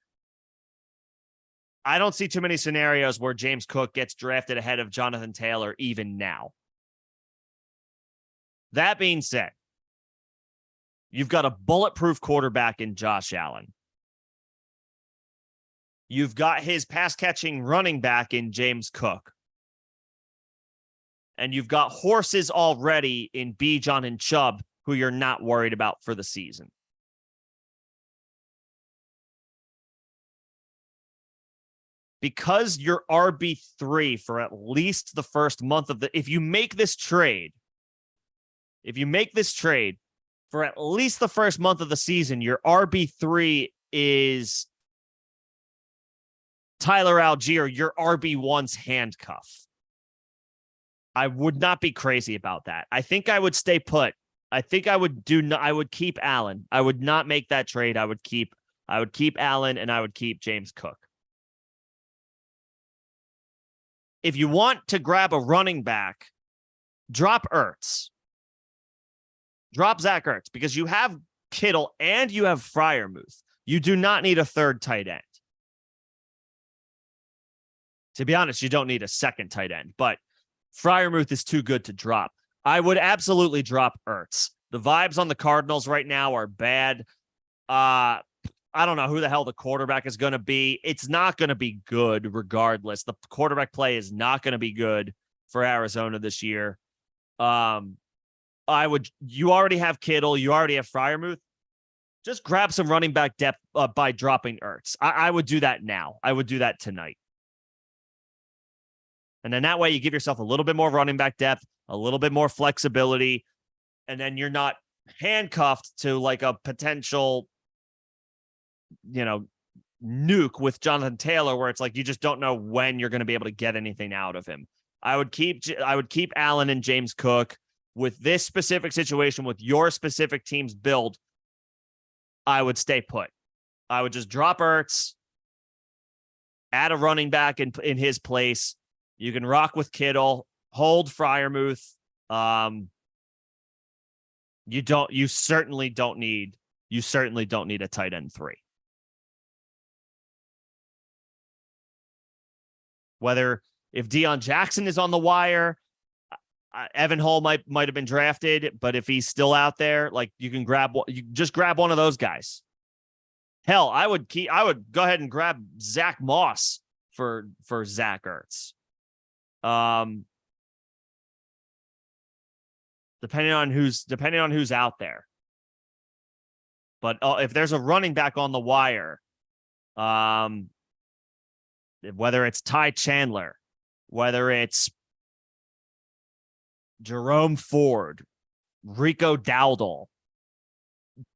I don't see too many scenarios where James Cook gets drafted ahead of Jonathan Taylor even now. That being said, you've got a bulletproof quarterback in Josh Allen. You've got his pass-catching running back in James Cook. And you've got horses already in Bijan and Chubb, who you're not worried about for the season. Because you're RB3 for at least the first month of if you make this trade for at least the first month of the season, your RB3 is Tyler Algier, your RB1's handcuff. I would not be crazy about that. I think I would stay put. I think I would keep Allen. I would not make that trade. I would keep Allen, and I would keep James Cook. If you want to grab a running back, drop Ertz. Drop Zach Ertz, because you have Kittle and you have Freiermuth. You do not need a third tight end. To be honest, you don't need a second tight end, but Freiermuth is too good to drop. I would absolutely drop Ertz. The vibes on the Cardinals right now are bad. I don't know who the hell the quarterback is going to be. It's not going to be good regardless. The quarterback play is not going to be good for Arizona this year. You already have Kittle. You already have Freiermuth. Just grab some running back depth by dropping Ertz. I would do that now. I would do that tonight. And then that way you give yourself a little bit more running back depth, a little bit more flexibility, and then you're not handcuffed to like a potential, nuke with Jonathan Taylor, where it's like you just don't know when you're going to be able to get anything out of him. I would keep Allen and James Cook. With this specific situation, with your specific team's build, I would stay put. I would just drop Ertz, add a running back in his place. You can rock with Kittle, hold Freiermuth. You certainly don't need a tight end 3. Whether if Deion Jackson is on the wire, Evan Hull might have been drafted, but if he's still out there, like you just grab one of those guys. Hell, I would go ahead and grab Zach Moss for Zach Ertz. Depending on who's out there. But if there's a running back on the wire, whether it's Ty Chandler, whether it's Jerome Ford, Rico Dowdle,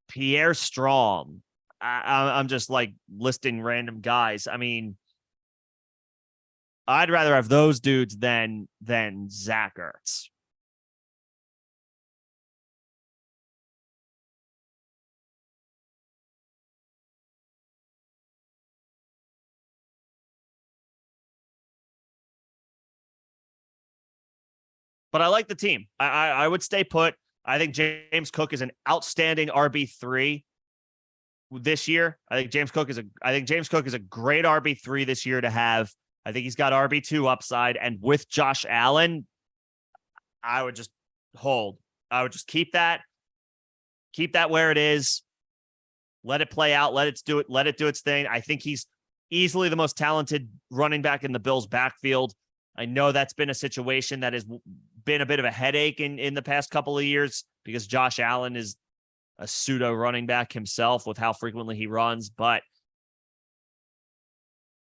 Pierre Strong, I'm just like listing random guys. I mean, I'd rather have those dudes than Zach Ertz. But I like the team. I would stay put. I think James Cook is an outstanding RB3 this year. I think James Cook is a great RB3 this year to have. I think he's got RB2 upside. And with Josh Allen, I would just hold. I would just keep that where it is. Let it play out. Let it do its thing. I think he's easily the most talented running back in the Bills' backfield. I know that's been a situation that has been a bit of a headache in the past couple of years because Josh Allen is a pseudo running back himself with how frequently he runs. But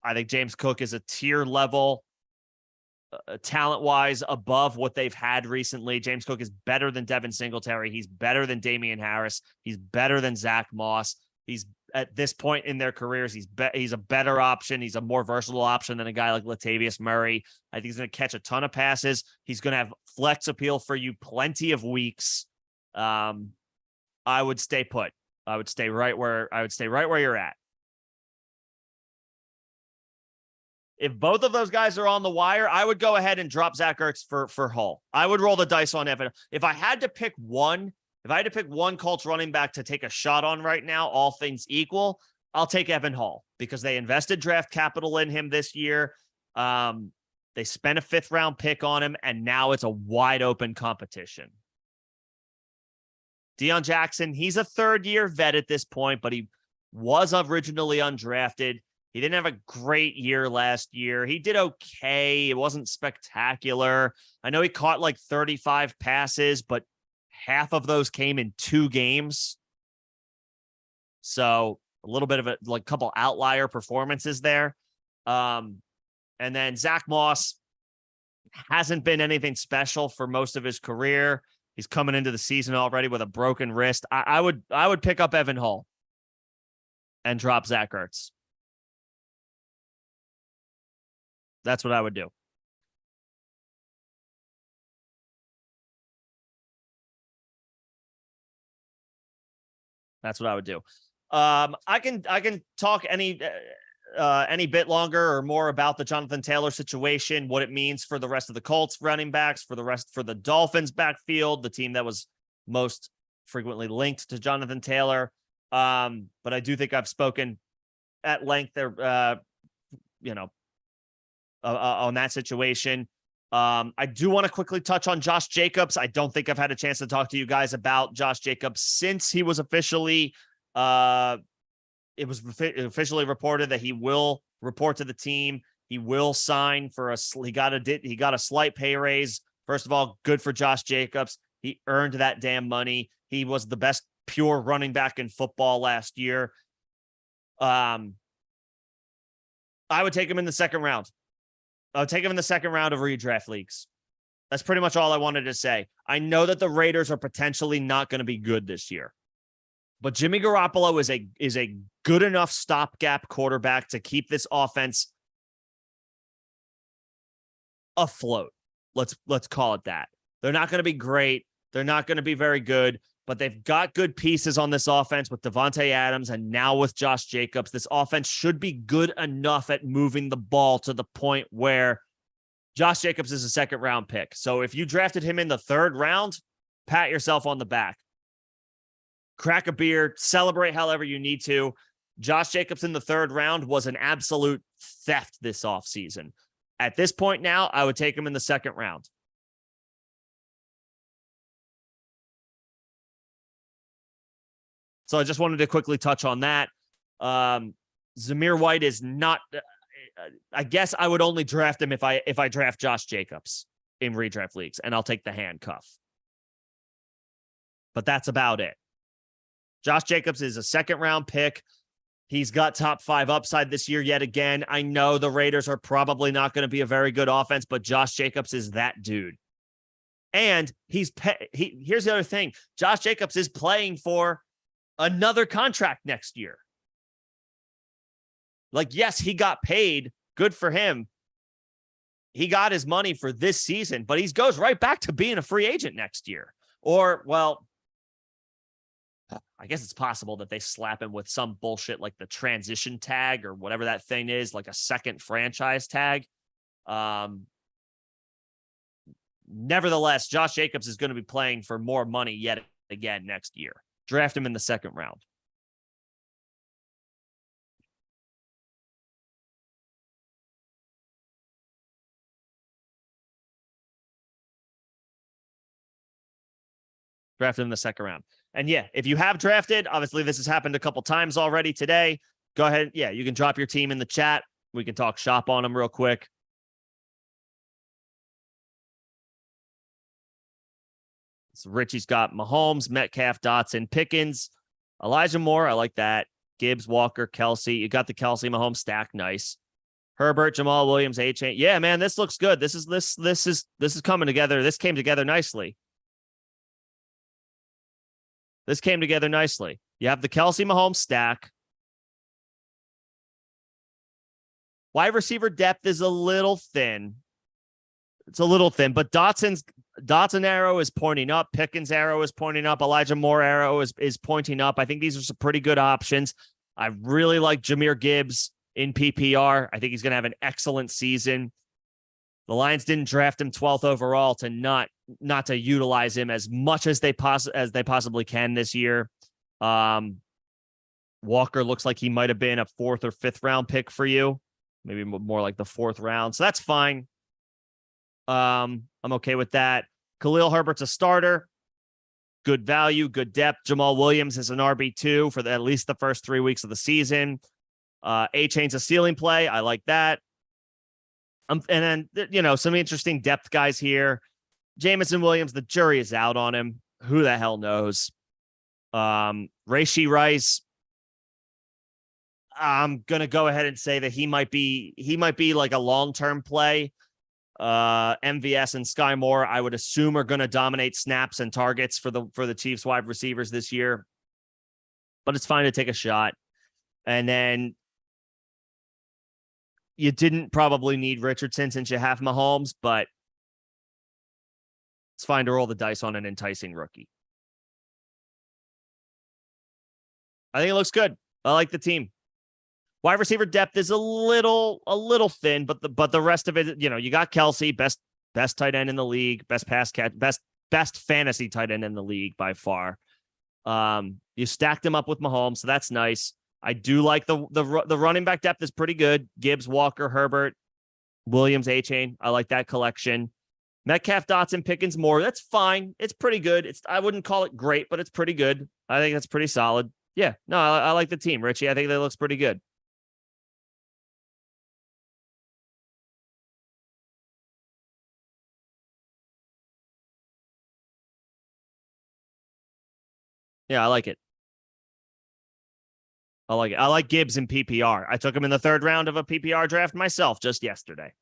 I think James Cook is a tier level, talent-wise, above what they've had recently. James Cook is better than Devin Singletary. He's better than Damian Harris. He's better than Zach Moss. He's at this point in their careers, he's a better option. He's a more versatile option than a guy like Latavius Murray. I think he's going to catch a ton of passes. He's going to have flex appeal for you plenty of weeks. I would stay put. I would stay right where you're at. if both of those guys are on the wire, I would go ahead and drop Zach Ertz for Hall. I would roll the dice on Evan. If I had to pick one Colts running back to take a shot on right now, all things equal, I'll take Evan Hall because they invested draft capital in him this year. They spent a 5th round pick on him, and now it's a wide open competition. Deion Jackson, he's a 3rd-year vet at this point, but he was originally undrafted. He didn't have a great year last year. He did okay. It wasn't spectacular. I know he caught like 35 passes, but half of those came in 2 games. So a little bit of a couple outlier performances there. And then Zach Moss hasn't been anything special for most of his career. He's coming into the season already with a broken wrist. I would pick up Evan Hall and drop Zach Ertz. That's what I would do. That's what I would do. I can talk any bit longer or more about the Jonathan Taylor situation, what it means for the rest of the Colts running backs, for the Dolphins backfield, the team that was most frequently linked to Jonathan Taylor. But I do think I've spoken at length there, on that situation. I do want to quickly touch on Josh Jacobs. I don't think I've had a chance to talk to you guys about Josh Jacobs since he was officially, it was officially reported that he will report to the team. He will sign for he got a slight pay raise. First of all, good for Josh Jacobs. He earned that damn money. He was the best pure running back in football last year. I would take him in the 2nd round. I'll take him in the 2nd round of redraft leagues. That's pretty much all I wanted to say. I know that the Raiders are potentially not going to be good this year, but Jimmy Garoppolo is a good enough stopgap quarterback to keep this offense afloat. Let's call it that. They're not going to be great. They're not going to be very good, but they've got good pieces on this offense with Devontae Adams and now with Josh Jacobs. This offense should be good enough at moving the ball to the point where Josh Jacobs is a 2nd round pick. So if you drafted him in the 3rd round, pat yourself on the back. Crack a beer, celebrate however you need to. Josh Jacobs in the 3rd round was an absolute theft this offseason. At this point now, I would take him in the 2nd round. So I just wanted to quickly touch on that. Zamir White is not. I guess I would only draft him if I draft Josh Jacobs in redraft leagues, and I'll take the handcuff. But that's about it. Josh Jacobs is a 2nd round pick. He's got top 5 upside this year yet again. I know the Raiders are probably not going to be a very good offense, but Josh Jacobs is that dude. And here's the other thing. Josh Jacobs is playing for another contract next year. Yes, he got paid. Good for him. He got his money for this season, but he goes right back to being a free agent next year. Or, well, I guess it's possible that they slap him with some bullshit like the transition tag or whatever that thing is, like a 2nd franchise tag. Nevertheless, Josh Jacobs is going to be playing for more money yet again next year. Draft him in the 2nd round. Draft him in the 2nd round. And yeah, if you have drafted, obviously this has happened a couple times already today. Go ahead. Yeah, you can drop your team in the chat. We can talk shop on them real quick. So Richie's got Mahomes, Metcalf, Dotson, Pickens, Elijah Moore. I like that. Gibbs, Walker, Kelsey. You got the Kelsey Mahomes stack. Nice. Herbert, Jamal Williams, A-Chain. Yeah, man, this looks good. This is coming together. This came together nicely. This came together nicely. You have the Kelsey Mahomes stack. Wide receiver depth is a little thin. It's a little thin, but Dotson arrow is pointing up. Pickens arrow is pointing up. Elijah Moore arrow is pointing up. I think these are some pretty good options. I really like Jahmyr Gibbs in PPR. I think he's going to have an excellent season. The Lions didn't draft him 12th overall to not to utilize him as much as they possibly can this year. Walker looks like he might have been a 4th or 5th round pick for you, maybe more like the 4th round. So that's fine. I'm okay with that. Khalil Herbert's a starter. Good value, good depth. Jamal Williams is an RB2 for at least the first 3 weeks of the season. A-Chain's a ceiling play. I like that. And then, some interesting depth guys here. Jamison Williams, the jury is out on him. Who the hell knows? Rashee Rice, I'm going to go ahead and say that he might be like a long-term play. MVS and Sky Moore, I would assume, are going to dominate snaps and targets for the Chiefs wide receivers this year. But it's fine to take a shot. And then you didn't probably need Richardson since you have Mahomes, but it's fine to roll the dice on an enticing rookie. I think it looks good. I like the team. Wide receiver depth is a little thin, but the rest of it, you got Kelsey, best tight end in the league, best pass catch, best fantasy tight end in the league by far. You stacked him up with Mahomes, so that's nice. I do like the running back depth is pretty good. Gibbs, Walker, Herbert, Williams, A-Chain. I like that collection. Metcalf, Dotson, Pickens, Moore. That's fine. It's pretty good. I wouldn't call it great, but it's pretty good. I think that's pretty solid. Yeah, no, I like the team, Richie. I think that looks pretty good. Yeah, I like it. I like it. I like Gibbs in PPR. I took him in the 3rd round of a PPR draft myself just yesterday.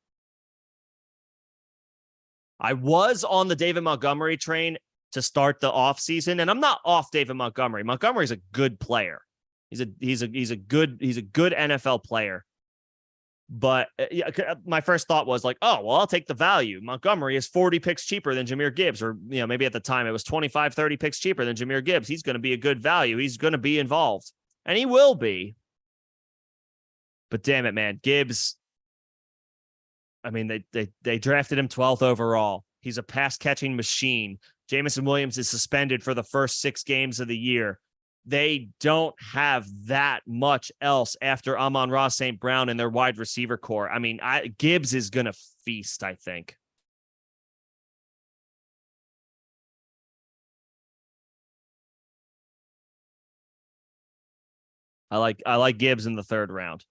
I was on the David Montgomery train to start the offseason, and I'm not off David Montgomery. Montgomery's a good player. He's a good NFL player. But my first thought was like, oh, well, I'll take the value. Montgomery is 40 picks cheaper than Jahmyr Gibbs, or maybe at the time it was 25, 30 picks cheaper than Jahmyr Gibbs. He's going to be a good value. He's going to be involved, and he will be. But damn it, man, Gibbs. I mean, they drafted him 12th overall. He's a pass catching machine. Jamison Williams is suspended for the first 6 games of the year. They don't have that much else after Amon-Ra St. Brown and their wide receiver core. I mean, Gibbs is going to feast, I think. I like Gibbs in the 3rd round.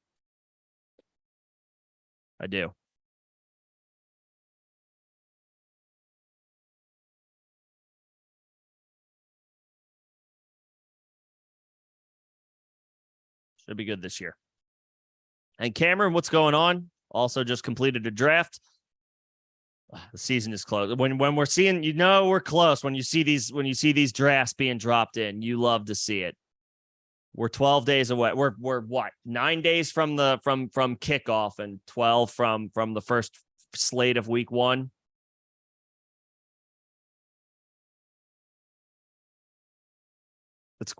I do. Should be good this year. And Cameron, what's going on? Also just completed a draft. The season is close. When we're seeing, we're close. When you see these drafts being dropped in, you love to see it. We're 12 days away. We're what? 9 days from kickoff and 12 from the first slate of week 1.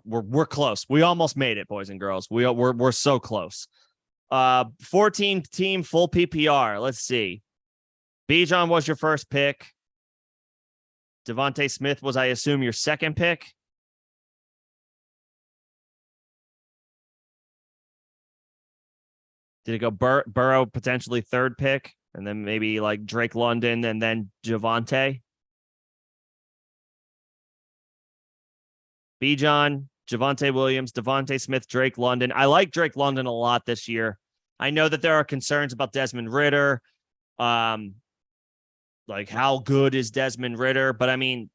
We're close. We almost made it, boys and girls. We're so close. 14 team full PPR. Let's see. Bijan was your first pick. Devontae Smith was, I assume, your second pick. Did it go Burrow potentially 3rd pick, and then maybe like Drake London and then Javonte? Bijan, Javonte Williams, Devontae Smith, Drake London. I like Drake London a lot this year. I know that there are concerns about Desmond Ridder. Like, how good is Desmond Ridder? But I mean,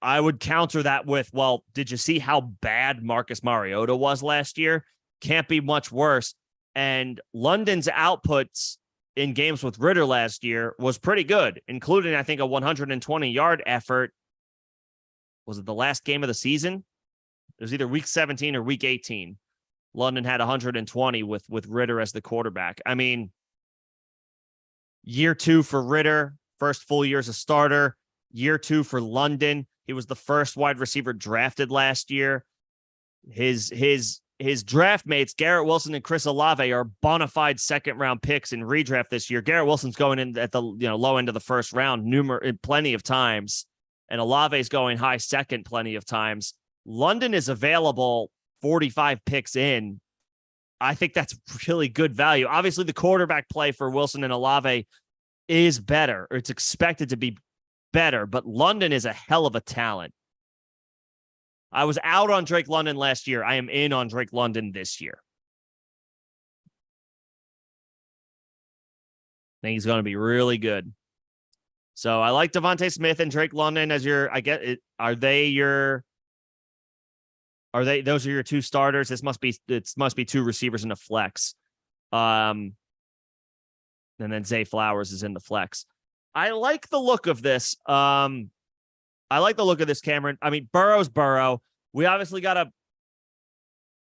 I would counter that with, well, did you see how bad Marcus Mariota was last year? Can't be much worse. And London's outputs in games with Ridder last year was pretty good, including, I think, a 120-yard effort. Was it the last game of the season? It was either week 17 or week 18. London had 120 with Ridder as the quarterback. I mean, year 2 for Ridder, first full year as a starter. Year 2 for London. He was the first wide receiver drafted last year. His his draft mates, Garrett Wilson and Chris Olave, are bona fide second-round picks in redraft this year. Garrett Wilson's going in at the low end of the first round plenty of times, and Olave's going high second plenty of times. London is available 45 picks in. I think that's really good value. Obviously, the quarterback play for Wilson and Olave is better, or it's expected to be better, but London is a hell of a talent. I was out on Drake London last year. I am in on Drake London this year. I think he's going to be really good. So I like Devontae Smith and Drake London as your, those are your two starters? It must be two receivers in a flex. And then Zay Flowers is in the flex. I like the look of this. Cameron. I mean, Burrow's Burrow. We obviously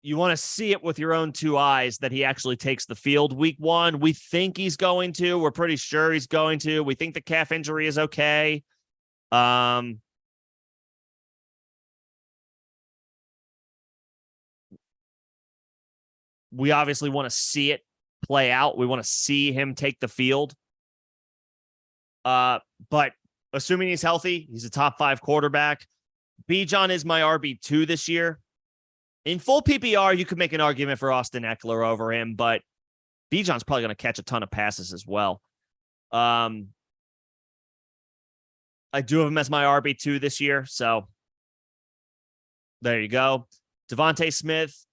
you want to see it with your own two eyes that he actually takes the field week 1. We think he's going to. We're pretty sure he's going to. We think the calf injury is okay. We obviously want to see it play out. We want to see him take the field. But assuming he's healthy, he's a top 5 quarterback. Bijan is my RB2 this year. In full PPR, you could make an argument for Austin Eckler over him, but Bijan's probably going to catch a ton of passes as well. I do have him as my RB2 this year, so there you go. Devontae Smith,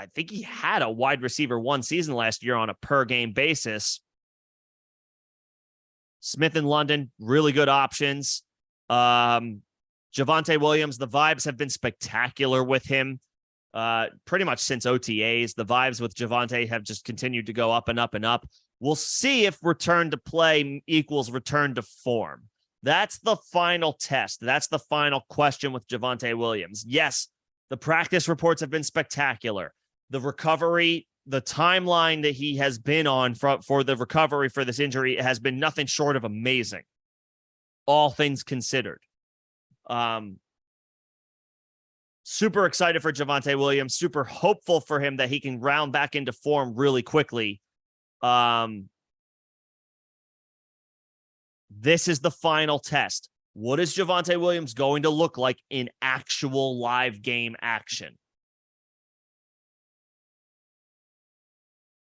I think he had a wide receiver 1 season last year on a per-game basis. Smith and London, really good options. Javonte Williams, the vibes have been spectacular with him. Pretty much since OTAs, the vibes with Javonte have just continued to go up and up and up. We'll see if return to play equals return to form. That's the final test. That's the final question with Javonte Williams. Yes, the practice reports have been spectacular. The recovery, the timeline that he has been on for the recovery for this injury has been nothing short of amazing, all things considered. Super excited for Javonte Williams, super hopeful for him that he can round back into form really quickly. This is the final test. What is Javonte Williams going to look like in actual live game action?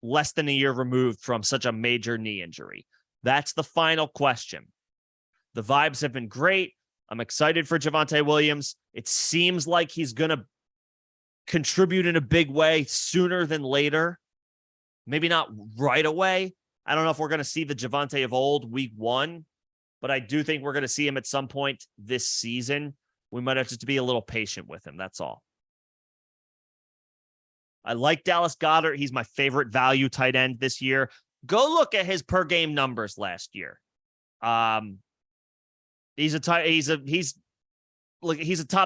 Less than a year removed from such a major knee injury. That's the final question. The vibes have been great. I'm excited for Javonte Williams. It seems like he's going to contribute in a big way sooner than later. Maybe not right away. I don't know if we're going to see the Javonte of old week 1, but I do think we're going to see him at some point this season. We might have to be a little patient with him. That's all. I like Dallas Goedert. He's my favorite value tight end this year. Go look at his per game numbers last year. He's a top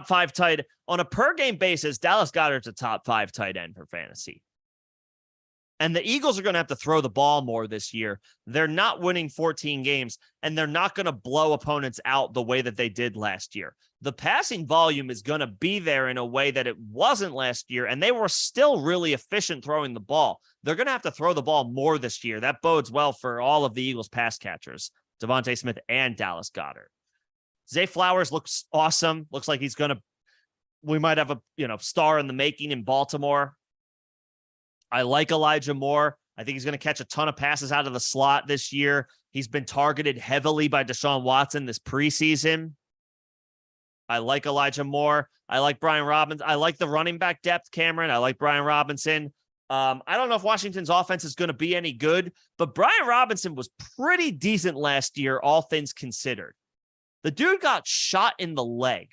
5 tight on a per game basis. Dallas Goedert's a top 5 tight end for fantasy. And the Eagles are going to have to throw the ball more this year. They're not winning 14 games, and they're not going to blow opponents out the way that they did last year. The passing volume is going to be there in a way that it wasn't last year, and they were still really efficient throwing the ball. They're going to have to throw the ball more this year. That bodes well for all of the Eagles pass catchers, Devontae Smith and Dallas Goedert. Zay Flowers looks awesome. Looks like we might have a star in the making in Baltimore. I like Elijah Moore. I think he's going to catch a ton of passes out of the slot this year. He's been targeted heavily by Deshaun Watson this preseason. I like Elijah Moore. I like Brian Robinson. I like the running back depth, Cameron. I like Brian Robinson. I don't know if Washington's offense is going to be any good, but Brian Robinson was pretty decent last year, all things considered. The dude got shot in the leg.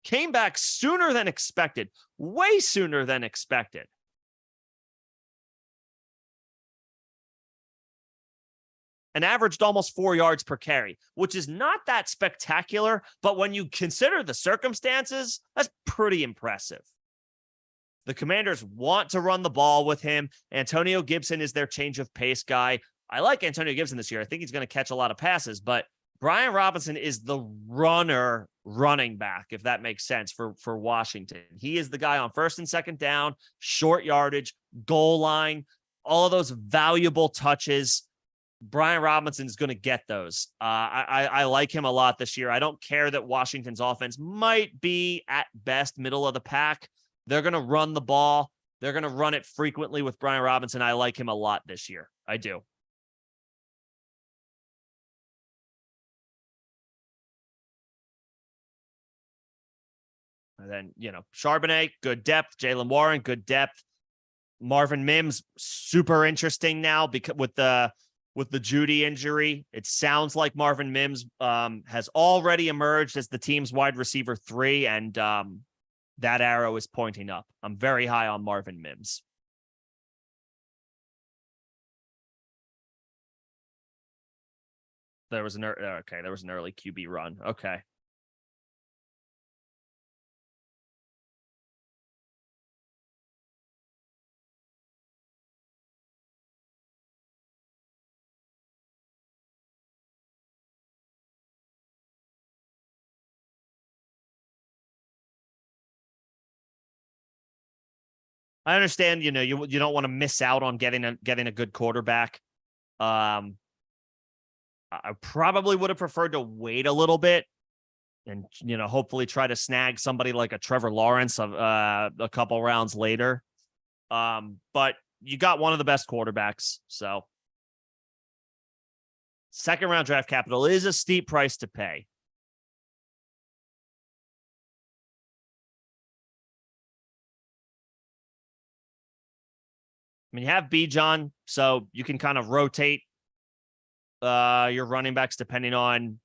Came back sooner than expected, way sooner than expected. And averaged almost 4 yards per carry, which is not that spectacular, but when you consider the circumstances, that's pretty impressive. The Commanders want to run the ball with him. Antonio Gibson is their change of pace guy. I like Antonio Gibson this year. I think he's going to catch a lot of passes, but Brian Robinson is the running back, if that makes sense for Washington. He is the guy on first and second down, short yardage, goal line, all of those valuable touches. Brian Robinson is going to get those. I like him a lot this year. I don't care that Washington's offense might be at best middle of the pack. They're going to run the ball. They're going to run it frequently with Brian Robinson. I like him a lot this year. I do. And then, Charbonnet, good depth. Jaylen Warren, good depth. Marvin Mims, super interesting now because with the Judy injury. It sounds like Marvin Mims has already emerged as the team's wide receiver 3, and that arrow is pointing up. I'm very high on Marvin Mims. There was an early QB run. Okay. I understand, you don't want to miss out on getting a good quarterback. I probably would have preferred to wait a little bit and, hopefully try to snag somebody like a Trevor Lawrence a couple rounds later. But you got one of the best quarterbacks. So second round draft capital is a steep price to pay. I mean, you have Bijan, so you can kind of rotate your running backs depending on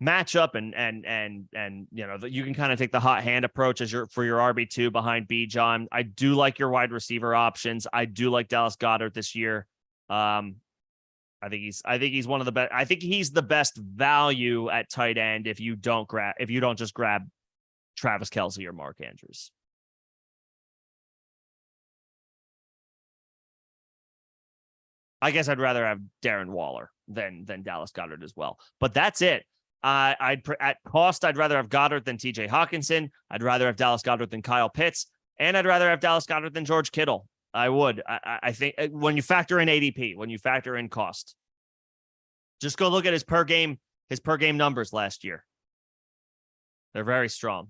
matchup and you can kind of take the hot hand approach for your RB2 behind Bijan. I do like your wide receiver options. I do like Dallas Goedert this year. I think he's one of the best. I think he's the best value at tight end if you don't just grab Travis Kelce or Mark Andrews. I guess I'd rather have Darren Waller than Dallas Goedert as well. But that's it. At cost, I'd rather have Goddard than TJ Hawkinson. I'd rather have Dallas Goedert than Kyle Pitts. And I'd rather have Dallas Goedert than George Kittle. I would. I think when you factor in ADP, when you factor in cost, just go look at his per game numbers last year. They're very strong.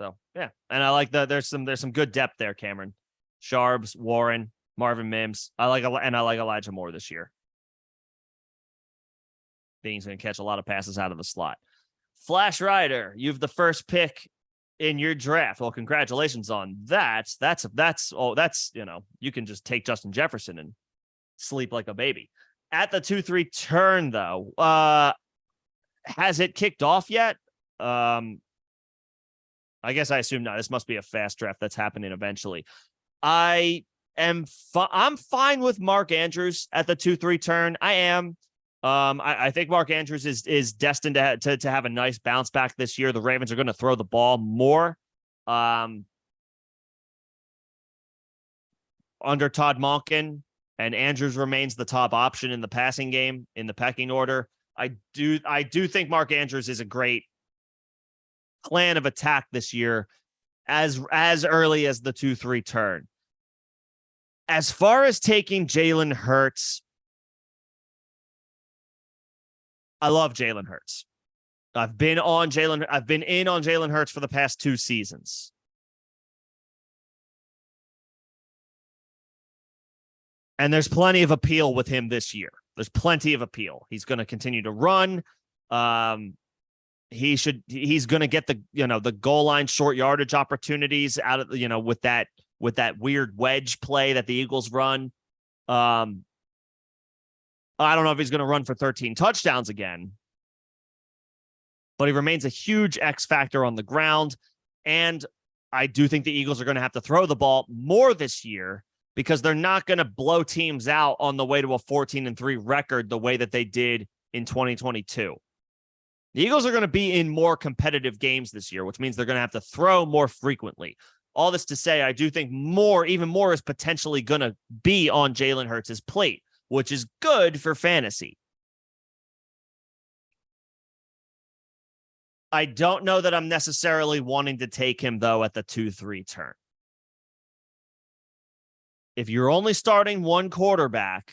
So yeah, and I like there's some good depth there. Cameron, Sharbs, Warren, Marvin Mims. I like Elijah Moore this year. He's going to catch a lot of passes out of the slot. Flash Rider, you have the first pick in your draft. Well, congratulations on that. That's you can just take Justin Jefferson and sleep like a baby. At the 2-3 turn, though, has it kicked off yet? I guess I assume not. This must be a fast draft that's happening eventually. I'm fine with Mark Andrews at the 2-3 turn. I am. I think Mark Andrews is destined to have a nice bounce back this year. The Ravens are going to throw the ball more. Under Todd Monken, and Andrews remains the top option in the passing game in the pecking order. I do think Mark Andrews is a great plan of attack this year as early as the 2-3 turn. As far as taking Jalen Hurts, I love Jalen Hurts. I've been in on Jalen Hurts for the past 2 seasons. And there's plenty of appeal with him this year. There's plenty of appeal. He's going to continue to run. He's going to get the goal line short yardage opportunities out of, with that weird wedge play that the Eagles run. I don't know if he's going to run for 13 touchdowns again, but he remains a huge X factor on the ground. And I do think the Eagles are going to have to throw the ball more this year because they're not going to blow teams out on the way to a 14-3 record the way that they did in 2022. The Eagles are going to be in more competitive games this year, which means they're going to have to throw more frequently. All this to say, I do think even more is potentially going to be on Jalen Hurts' plate, which is good for fantasy. I don't know that I'm necessarily wanting to take him, though, at the 2-3 turn. If you're only starting one quarterback,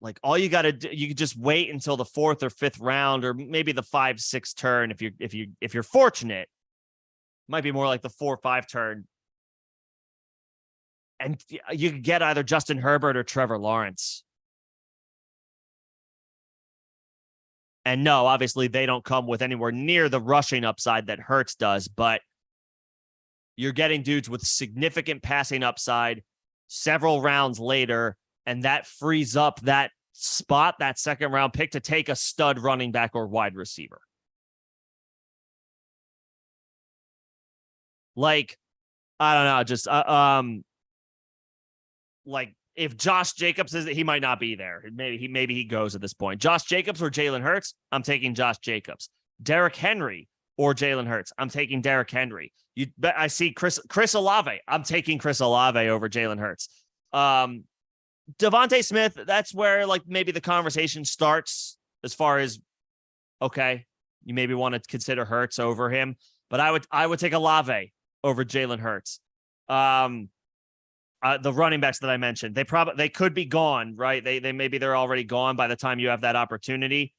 like all you got to do, you could just wait until the 4th or 5th round, or maybe the 5-6 turn. If you're fortunate, might be more like the 4-5 turn. And you could get either Justin Herbert or Trevor Lawrence. And no, obviously they don't come with anywhere near the rushing upside that Hurts does, but you're getting dudes with significant passing upside several rounds later, and that frees up that spot, that second round pick, to take a stud running back or wide receiver. Like, I don't know, just like if Josh Jacobs is, he might not be there. Maybe he goes at this point. Josh Jacobs or Jalen Hurts, I'm taking Josh Jacobs. Derrick Henry or Jalen Hurts, I'm taking Derrick Henry. I see Chris Olave. I'm taking Chris Olave over Jalen Hurts. Devontae Smith, that's where like maybe the conversation starts as far as, okay, you maybe want to consider Hurts over him, but I would take Olave over Jalen Hurts. The running backs that I mentioned, they could be gone, right? Maybe they're already gone by the time you have that opportunity.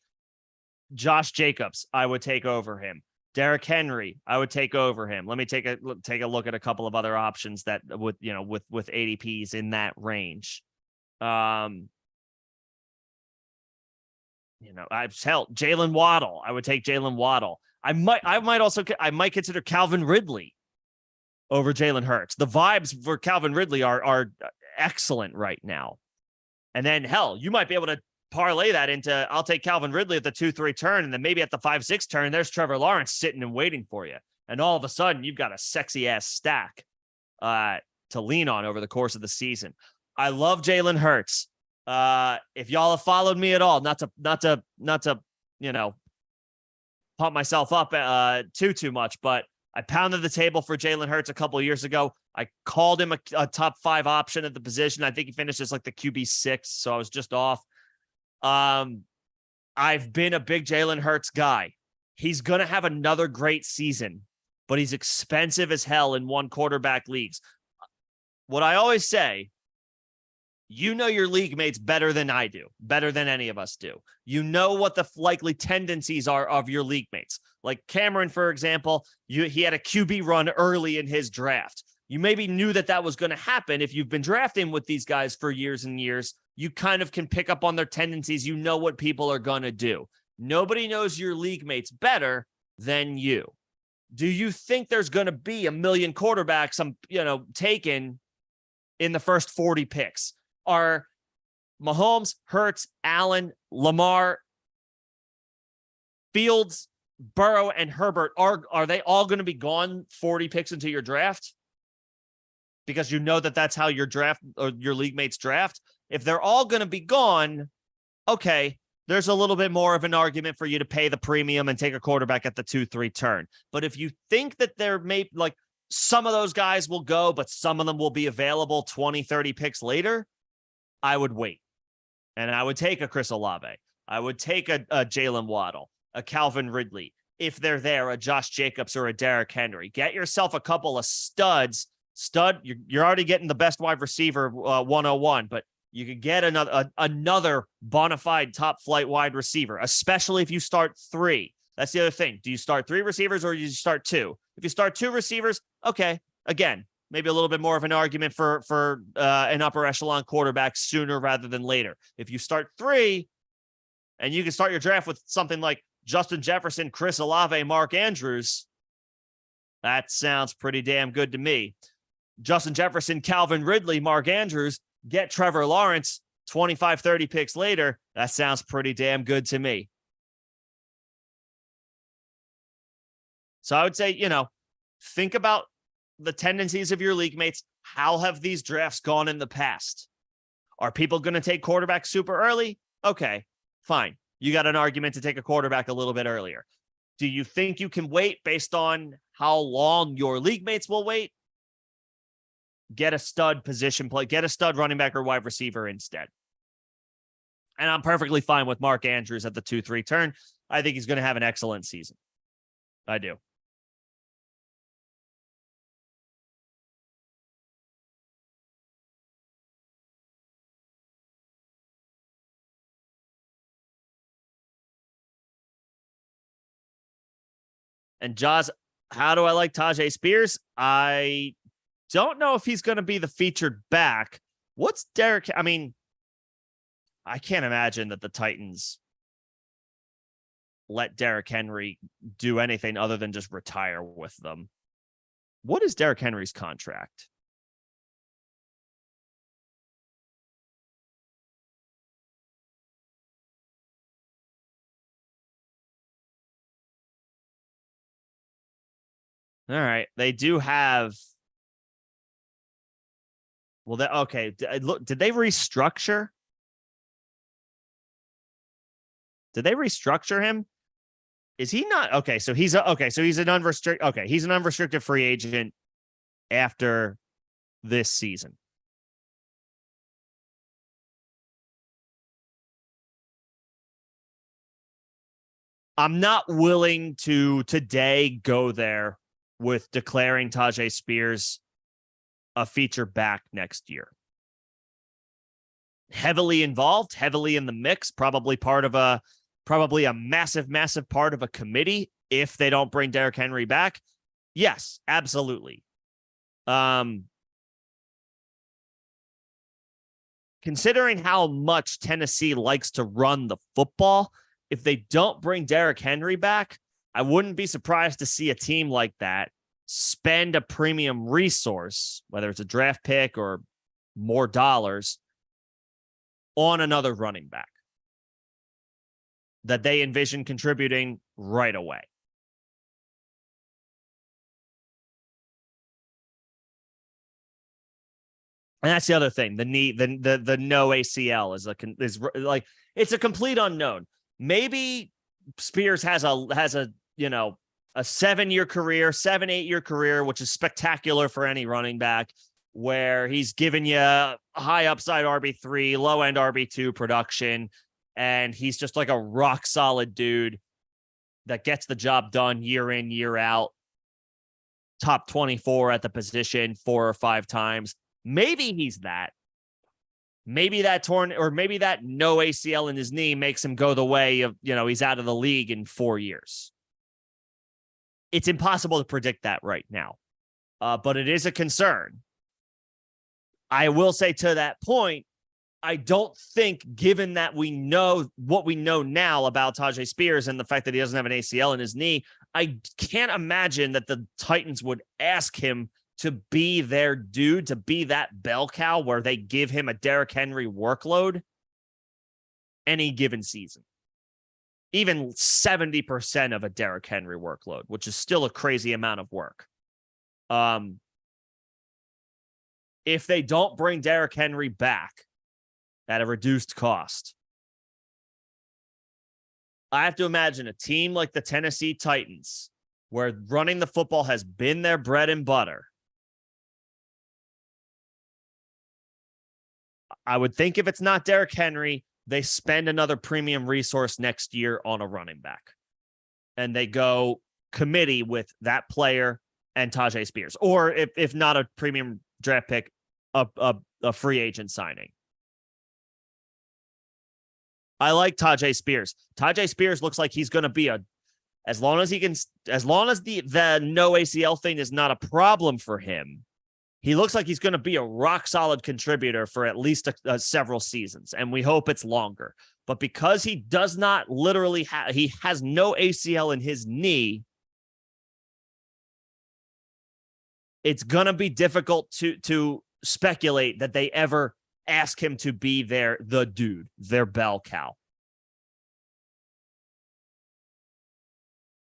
Josh Jacobs, I would take over him. Derrick Henry, I would take over him. Let me take a look at a couple of other options that with ADPs in that range. I've held Jalen Waddle. I would take Jalen Waddle. I might consider Calvin Ridley over Jalen Hurts. The vibes for Calvin Ridley are excellent right now. And then hell, you might be able to parlay that into, I'll take Calvin Ridley at the 2-3 turn, and then maybe at the 5-6 turn, there's Trevor Lawrence sitting and waiting for you. And all of a sudden, you've got a sexy ass stack to lean on over the course of the season. I love Jalen Hurts. If y'all have followed me at all, not to pump myself up too much, but I pounded the table for Jalen Hurts a couple of years ago. I called him a top 5 option at the position. I think he finished as like the QB6, so I was just off. I've been a big Jalen Hurts guy. He's going to have another great season, but he's expensive as hell in one quarterback leagues. What I always say, you know your league mates better than I do, better than any of us do. You know what the likely tendencies are of your league mates. Like Cameron, for example, he had a QB run early in his draft. You maybe knew that was going to happen. If you've been drafting with these guys for years and years, you kind of can pick up on their tendencies. You know what people are going to do. Nobody knows your league mates better than you. Do you think there's going to be a million quarterbacks taken in the first 40 picks? Are Mahomes, Hurts, Allen, Lamar, Fields, Burrow, and Herbert, are they all going to be gone 40 picks into your draft? Because you know that's how your draft or your league mates draft. If they're all going to be gone, okay, there's a little bit more of an argument for you to pay the premium and take a quarterback at the 2-3 turn. But if you think that there may, like, some of those guys will go, but some of them will be available 20, 30 picks later, I would wait. And I would take a Chris Olave. I would take a Jalen Waddle, a Calvin Ridley. If they're there, a Josh Jacobs or a Derrick Henry. Get yourself a couple of studs. You're already getting the best wide receiver 101, but you could get another bona fide top flight wide receiver, especially if you start 3. That's the other thing. Do you start 3 receivers or do you start 2? If you start 2 receivers, okay. Again, maybe a little bit more of an argument for an upper echelon quarterback sooner rather than later. If you start 3 and you can start your draft with something like Justin Jefferson, Chris Olave, Mark Andrews, that sounds pretty damn good to me. Justin Jefferson, Calvin Ridley, Mark Andrews, get Trevor Lawrence 25, 30 picks later. That sounds pretty damn good to me. So I would say, think about the tendencies of your league mates. How have these drafts gone in the past? Are people going to take quarterback super early? Okay, fine. You got an argument to take a quarterback a little bit earlier. Do you think you can wait based on how long your league mates will wait? Get a stud position play, get a stud running back or wide receiver instead. And I'm perfectly fine with Mark Andrews at the 2-3 turn. I think he's going to have an excellent season. I do. And Jaws, how do I like Tajay Spears? I don't know if he's going to be the featured back. What's Derek? I mean, I can't imagine that the Titans let Derrick Henry do anything other than just retire with them. What is Derrick Henry's contract? All right. They do have. Well, okay. Look, did they restructure? Did they restructure him? Is he not? Okay. So he's okay. So he's an unrestricted. Okay. He's an unrestricted free agent after this season. I'm not willing to today go there with declaring Tajay Spears a feature back next year. Heavily involved, heavily in the mix, probably a massive, massive part of a committee if they don't bring Derrick Henry back. Yes, absolutely. Considering how much Tennessee likes to run the football, if they don't bring Derrick Henry back, I wouldn't be surprised to see a team like that spend a premium resource, whether it's a draft pick or more dollars, on another running back that they envision contributing right away. And that's the other thing. The no ACL is like, it's a complete unknown. Maybe Spears has a 7-year career, 8-year career, which is spectacular for any running back, where he's given you high upside RB3, low end RB2 production. And he's just like a rock solid dude that gets the job done year in, year out. Top 24 at the position 4 or 5 times. Maybe he's that. Maybe that no ACL in his knee makes him go the way of, he's out of the league in 4 years. It's impossible to predict that right now. But it is a concern. I will say to that point, I don't think, given that we know what we know now about Tajay Spears and the fact that he doesn't have an ACL in his knee, I can't imagine that the Titans would ask him to be their dude, to be that bell cow where they give him a Derrick Henry workload any given season. Even 70% of a Derrick Henry workload, which is still a crazy amount of work. If they don't bring Derrick Henry back at a reduced cost, I have to imagine a team like the Tennessee Titans, where running the football has been their bread and butter. I would think if it's not Derrick Henry, they spend another premium resource next year on a running back. And they go committee with that player and Tajay Spears. Or if not a premium draft pick, a free agent signing. I like Tajay Spears. Tajay Spears looks like he's going to be as long as the no ACL thing is not a problem for him, he looks like he's going to be a rock solid contributor for at least several seasons. And we hope it's longer. But because he does not literally he has no ACL in his knee, it's going to be difficult to speculate that they ever ask him to be the dude, their bell cow.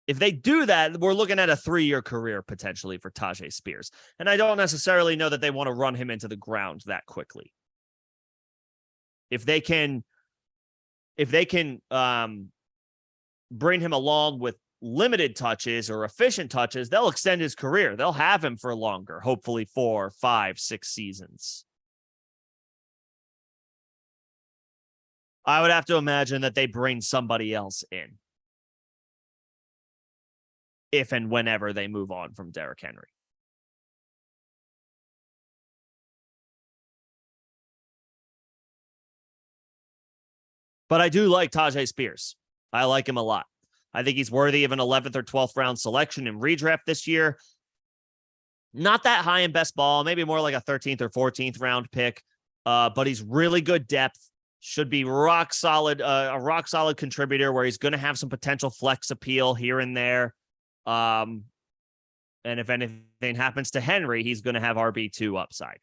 If they do that, we're looking at a 3-year career potentially for Tajay Spears. And I don't necessarily know that they want to run him into the ground that quickly. if they can bring him along with limited touches or efficient touches, they'll extend his career. They'll have him for longer, hopefully 4, 5, 6 seasons. I would have to imagine that they bring somebody else in if and whenever they move on from Derrick Henry. But I do like Tajay Spears. I like him a lot. I think he's worthy of an 11th or 12th round selection in redraft this year. Not that high in best ball, maybe more like a 13th or 14th round pick. But he's really good depth. Should be rock solid, a rock solid contributor where he's going to have some potential flex appeal here and there. And if anything happens to Henry, he's going to have RB2 upside.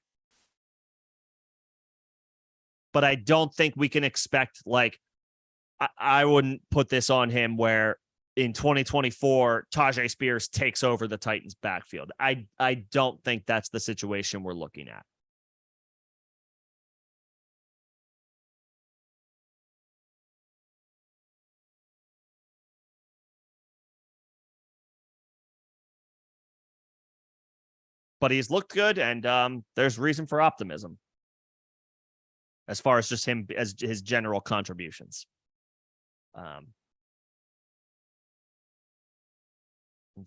But I don't think we can expect, like, I wouldn't put this on him where in 2024, Tajay Spears takes over the Titans backfield. I don't think that's the situation we're looking at. But he's looked good, and there's reason for optimism as far as just him as his general contributions.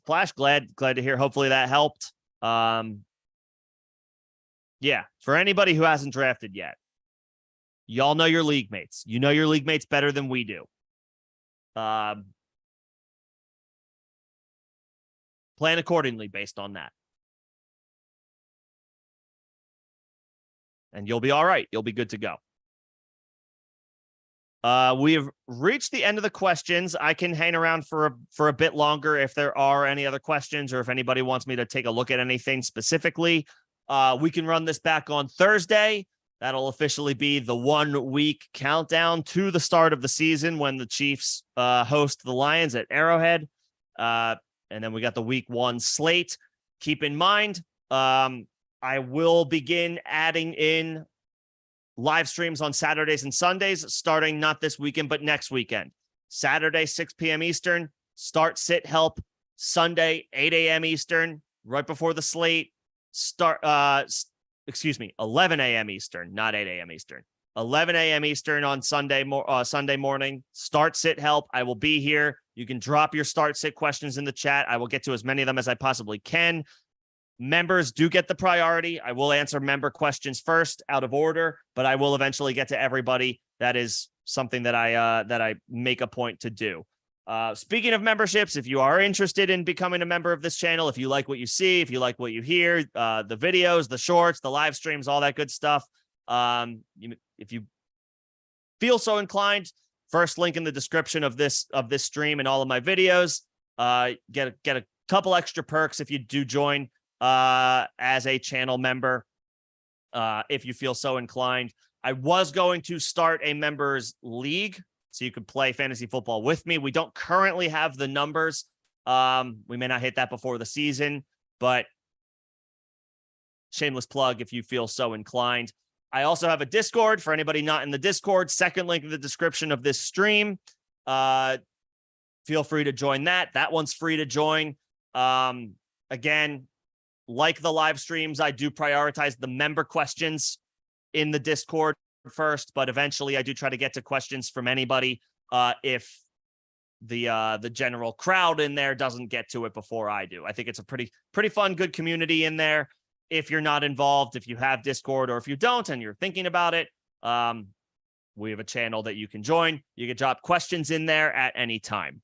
Flash, glad to hear. Hopefully that helped. Yeah, for anybody who hasn't drafted yet, y'all know your league mates. You know your league mates better than we do. Plan accordingly based on that. And you'll be all right. You'll be good to go. We have reached the end of the questions. I can hang around for a bit longer if there are any other questions or if anybody wants me to take a look at anything specifically. We can run this back on Thursday. That'll officially be the 1 week countdown to the start of the season when the Chiefs host the Lions at Arrowhead. And then we got the week 1 slate. Keep in mind, I will begin adding in live streams on Saturdays and Sundays, starting not this weekend, but next weekend. Saturday, 6 p.m. Eastern, start, sit, help. Sunday, 8 a.m. Eastern, right before the slate. 11 a.m. Eastern, not 8 a.m. Eastern. 11 a.m. Eastern on Sunday morning. Start, sit, help. I will be here. You can drop your start, sit questions in the chat. I will get to as many of them as I possibly can. Members do get the priority. I will answer member questions first out of order, but I will eventually get to everybody. That is something that I make a point to do. Speaking of memberships, if you are interested in becoming a member of this channel, if you like what you see, if you like what you hear, the videos, the shorts, the live streams, all that good stuff, if you feel so inclined, first link in the description of this stream and all of my videos. Get a couple extra perks if you do join as a channel member, if you feel so inclined. I was going to start a members league so you could play fantasy football with me. We don't currently have the numbers. We may not hit that before the season, but shameless plug if you feel so inclined. I also have a Discord for anybody not in the Discord. Second link in the description of this stream. Feel free to join that. That one's free to join. Again, like the live streams, I do prioritize the member questions in the Discord first, but eventually I do try to get to questions from anybody if the general crowd in there doesn't get to it before I do. I think it's a pretty fun, good community in there. If you're not involved, if you have Discord, or if you don't and you're thinking about it, we have a channel that you can join. You can drop questions in there at any time.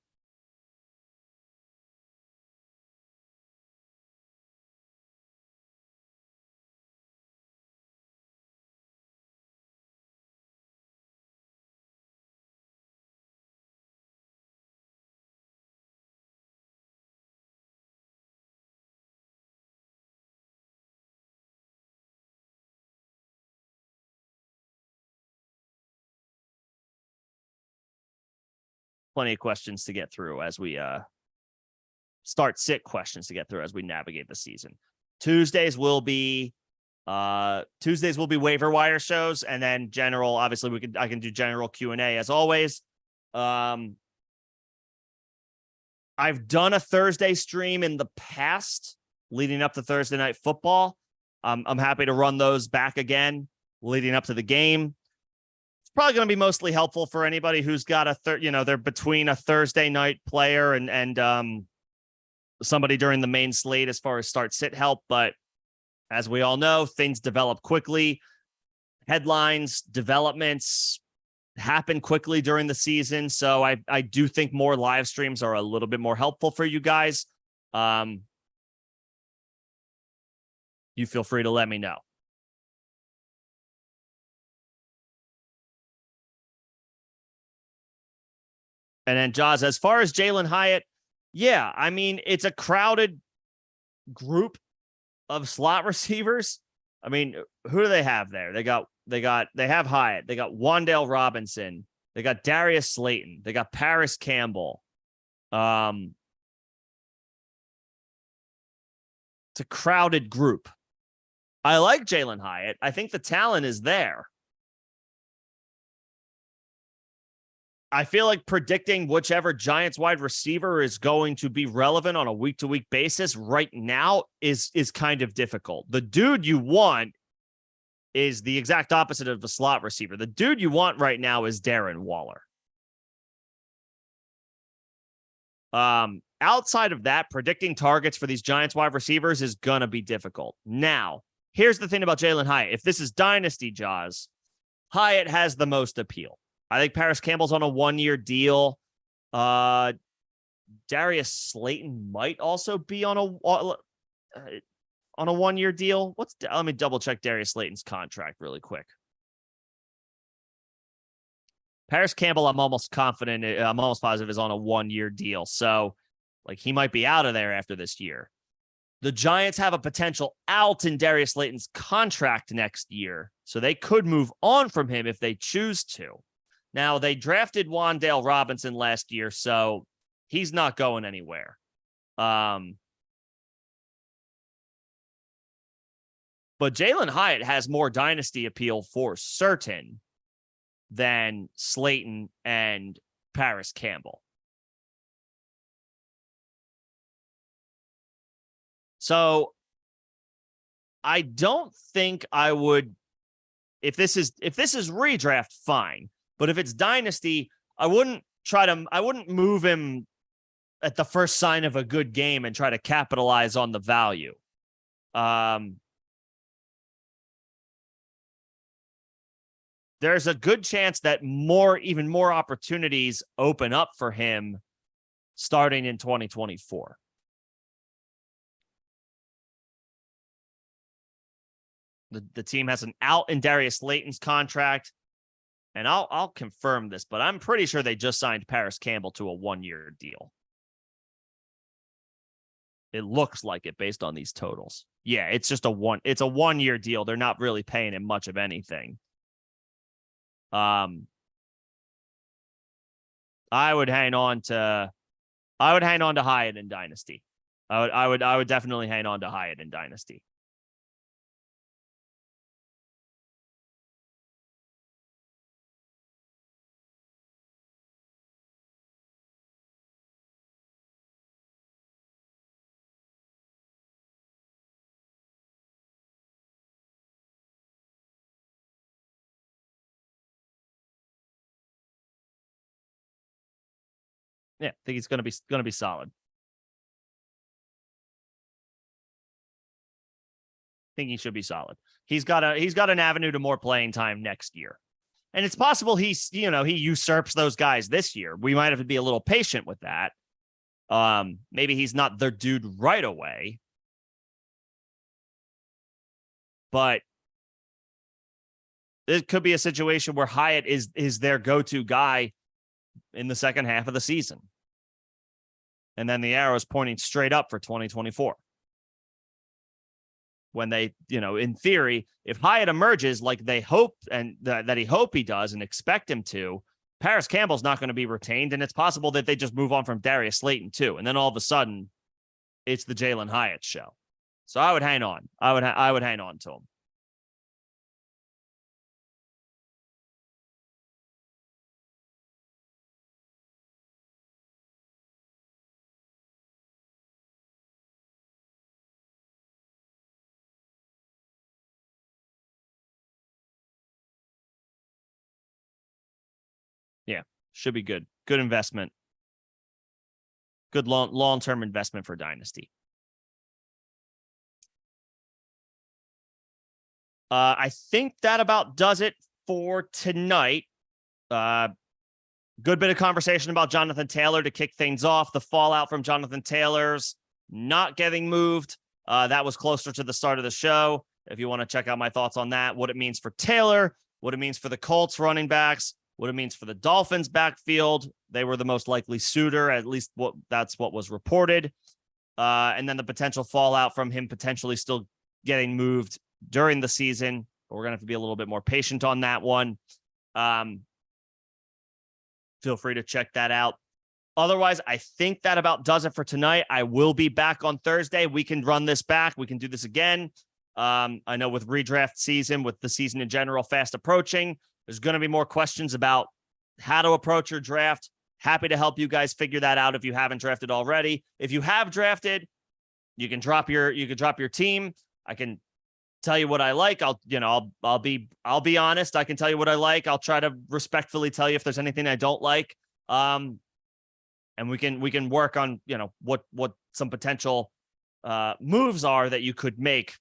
Plenty of questions to get through as we start, sit questions to get through as we navigate the season. Tuesdays will be Tuesdays will be waiver wire shows, and then general. Obviously, I can do general Q&A as always. I've done a Thursday stream in the past leading up to Thursday Night Football. I'm happy to run those back again leading up to the game. It's probably going to be mostly helpful for anybody who's got they're between a Thursday night player and somebody during the main slate as far as start sit help. But as we all know, things develop quickly. Headlines, developments happen quickly during the season. So I do think more live streams are a little bit more helpful for you guys. You feel free to let me know. And then Jaws, as far as Jalen Hyatt, yeah, I mean, it's a crowded group of slot receivers. I mean, who do they have there? They have Hyatt. They got Wan'Dale Robinson. They got Darius Slayton. They got Paris Campbell. It's a crowded group. I like Jalen Hyatt. I think the talent is there. I feel like predicting whichever Giants wide receiver is going to be relevant on a week-to-week basis right now is kind of difficult. The dude you want is the exact opposite of the slot receiver. The dude you want right now is Darren Waller. Outside of that, predicting targets for these Giants wide receivers is going to be difficult. Now, here's the thing about Jalen Hyatt. If this is Dynasty Jaws, Hyatt has the most appeal. I think Paris Campbell's on a 1-year deal. Darius Slayton might also be on a 1-year deal. Let me double check Darius Slayton's contract really quick. Paris Campbell, I'm almost positive is on a 1-year deal. So like he might be out of there after this year. The Giants have a potential out in Darius Slayton's contract next year. So they could move on from him if they choose to. Now, they drafted Wan'Dale Robinson last year, so he's not going anywhere. But Jalen Hyatt has more dynasty appeal for certain than Slayton and Paris Campbell. So I don't think I would, if this is redraft, fine. But if it's dynasty, I wouldn't move him at the first sign of a good game and try to capitalize on the value. There's a good chance that even more opportunities open up for him starting in 2024. The team has an out in Darius Slayton's contract. And I'll confirm this, but I'm pretty sure they just signed Paris Campbell to a 1-year deal. It looks like it based on these totals. Yeah, it's just a 1-year deal. They're not really paying him much of anything. I would hang on to Hyatt in Dynasty. I would definitely hang on to Hyatt in Dynasty. Yeah, I think he's going to be solid. I think he should be solid. He's got an avenue to more playing time next year. And it's possible he usurps those guys this year. We might have to be a little patient with that. Maybe he's not their dude right away. But it could be a situation where Hyatt is their go-to guy in the second half of the season. And then the arrow is pointing straight up for 2024. When they, in theory, if Hyatt emerges like they hope and that he does and expect him to, Paris Campbell's not going to be retained. And it's possible that they just move on from Darius Slayton too. And then all of a sudden it's the Jalen Hyatt show. So I would hang on. I would hang on to him. Should be good. Good investment. Good long-term investment for Dynasty. I think that about does it for tonight. Good bit of conversation about Jonathan Taylor to kick things off. The fallout from Jonathan Taylor's not getting moved. That was closer to the start of the show. If you want to check out my thoughts on that, what it means for Taylor, what it means for the Colts running backs, what it means for the Dolphins backfield. They were the most likely suitor, at least that's what was reported. And then the potential fallout from him potentially still getting moved during the season. But we're going to have to be a little bit more patient on that one. Feel free to check that out. Otherwise, I think that about does it for tonight. I will be back on Thursday. We can run this back. We can do this again. I know with redraft season, with the season in general fast approaching, there's going to be more questions about how to approach your draft. Happy to help you guys figure that out if you haven't drafted already. If you have drafted, you can drop your team. I can tell you what I like. I'll be honest. I can tell you what I like. I'll try to respectfully tell you if there's anything I don't like. And we can work on, what some potential moves are that you could make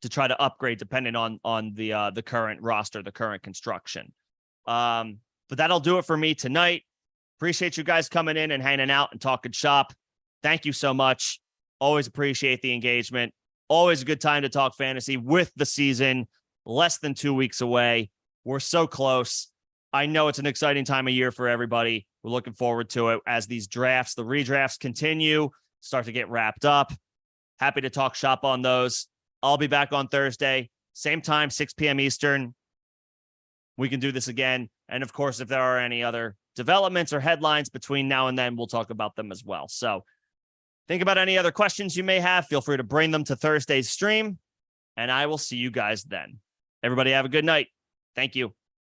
to try to upgrade depending on the current roster, the current construction. But that'll do it for me tonight. Appreciate you guys coming in and hanging out and talking shop. Thank you so much. Always appreciate the engagement. Always a good time to talk fantasy with the season less than 2 weeks away. We're so close. I know it's an exciting time of year for everybody. We're looking forward to it as these drafts, the redrafts continue, start to get wrapped up. Happy to talk shop on those. I'll be back on Thursday, same time, 6 p.m. Eastern. We can do this again. And of course, if there are any other developments or headlines between now and then, we'll talk about them as well. So think about any other questions you may have. Feel free to bring them to Thursday's stream, and I will see you guys then. Everybody have a good night. Thank you.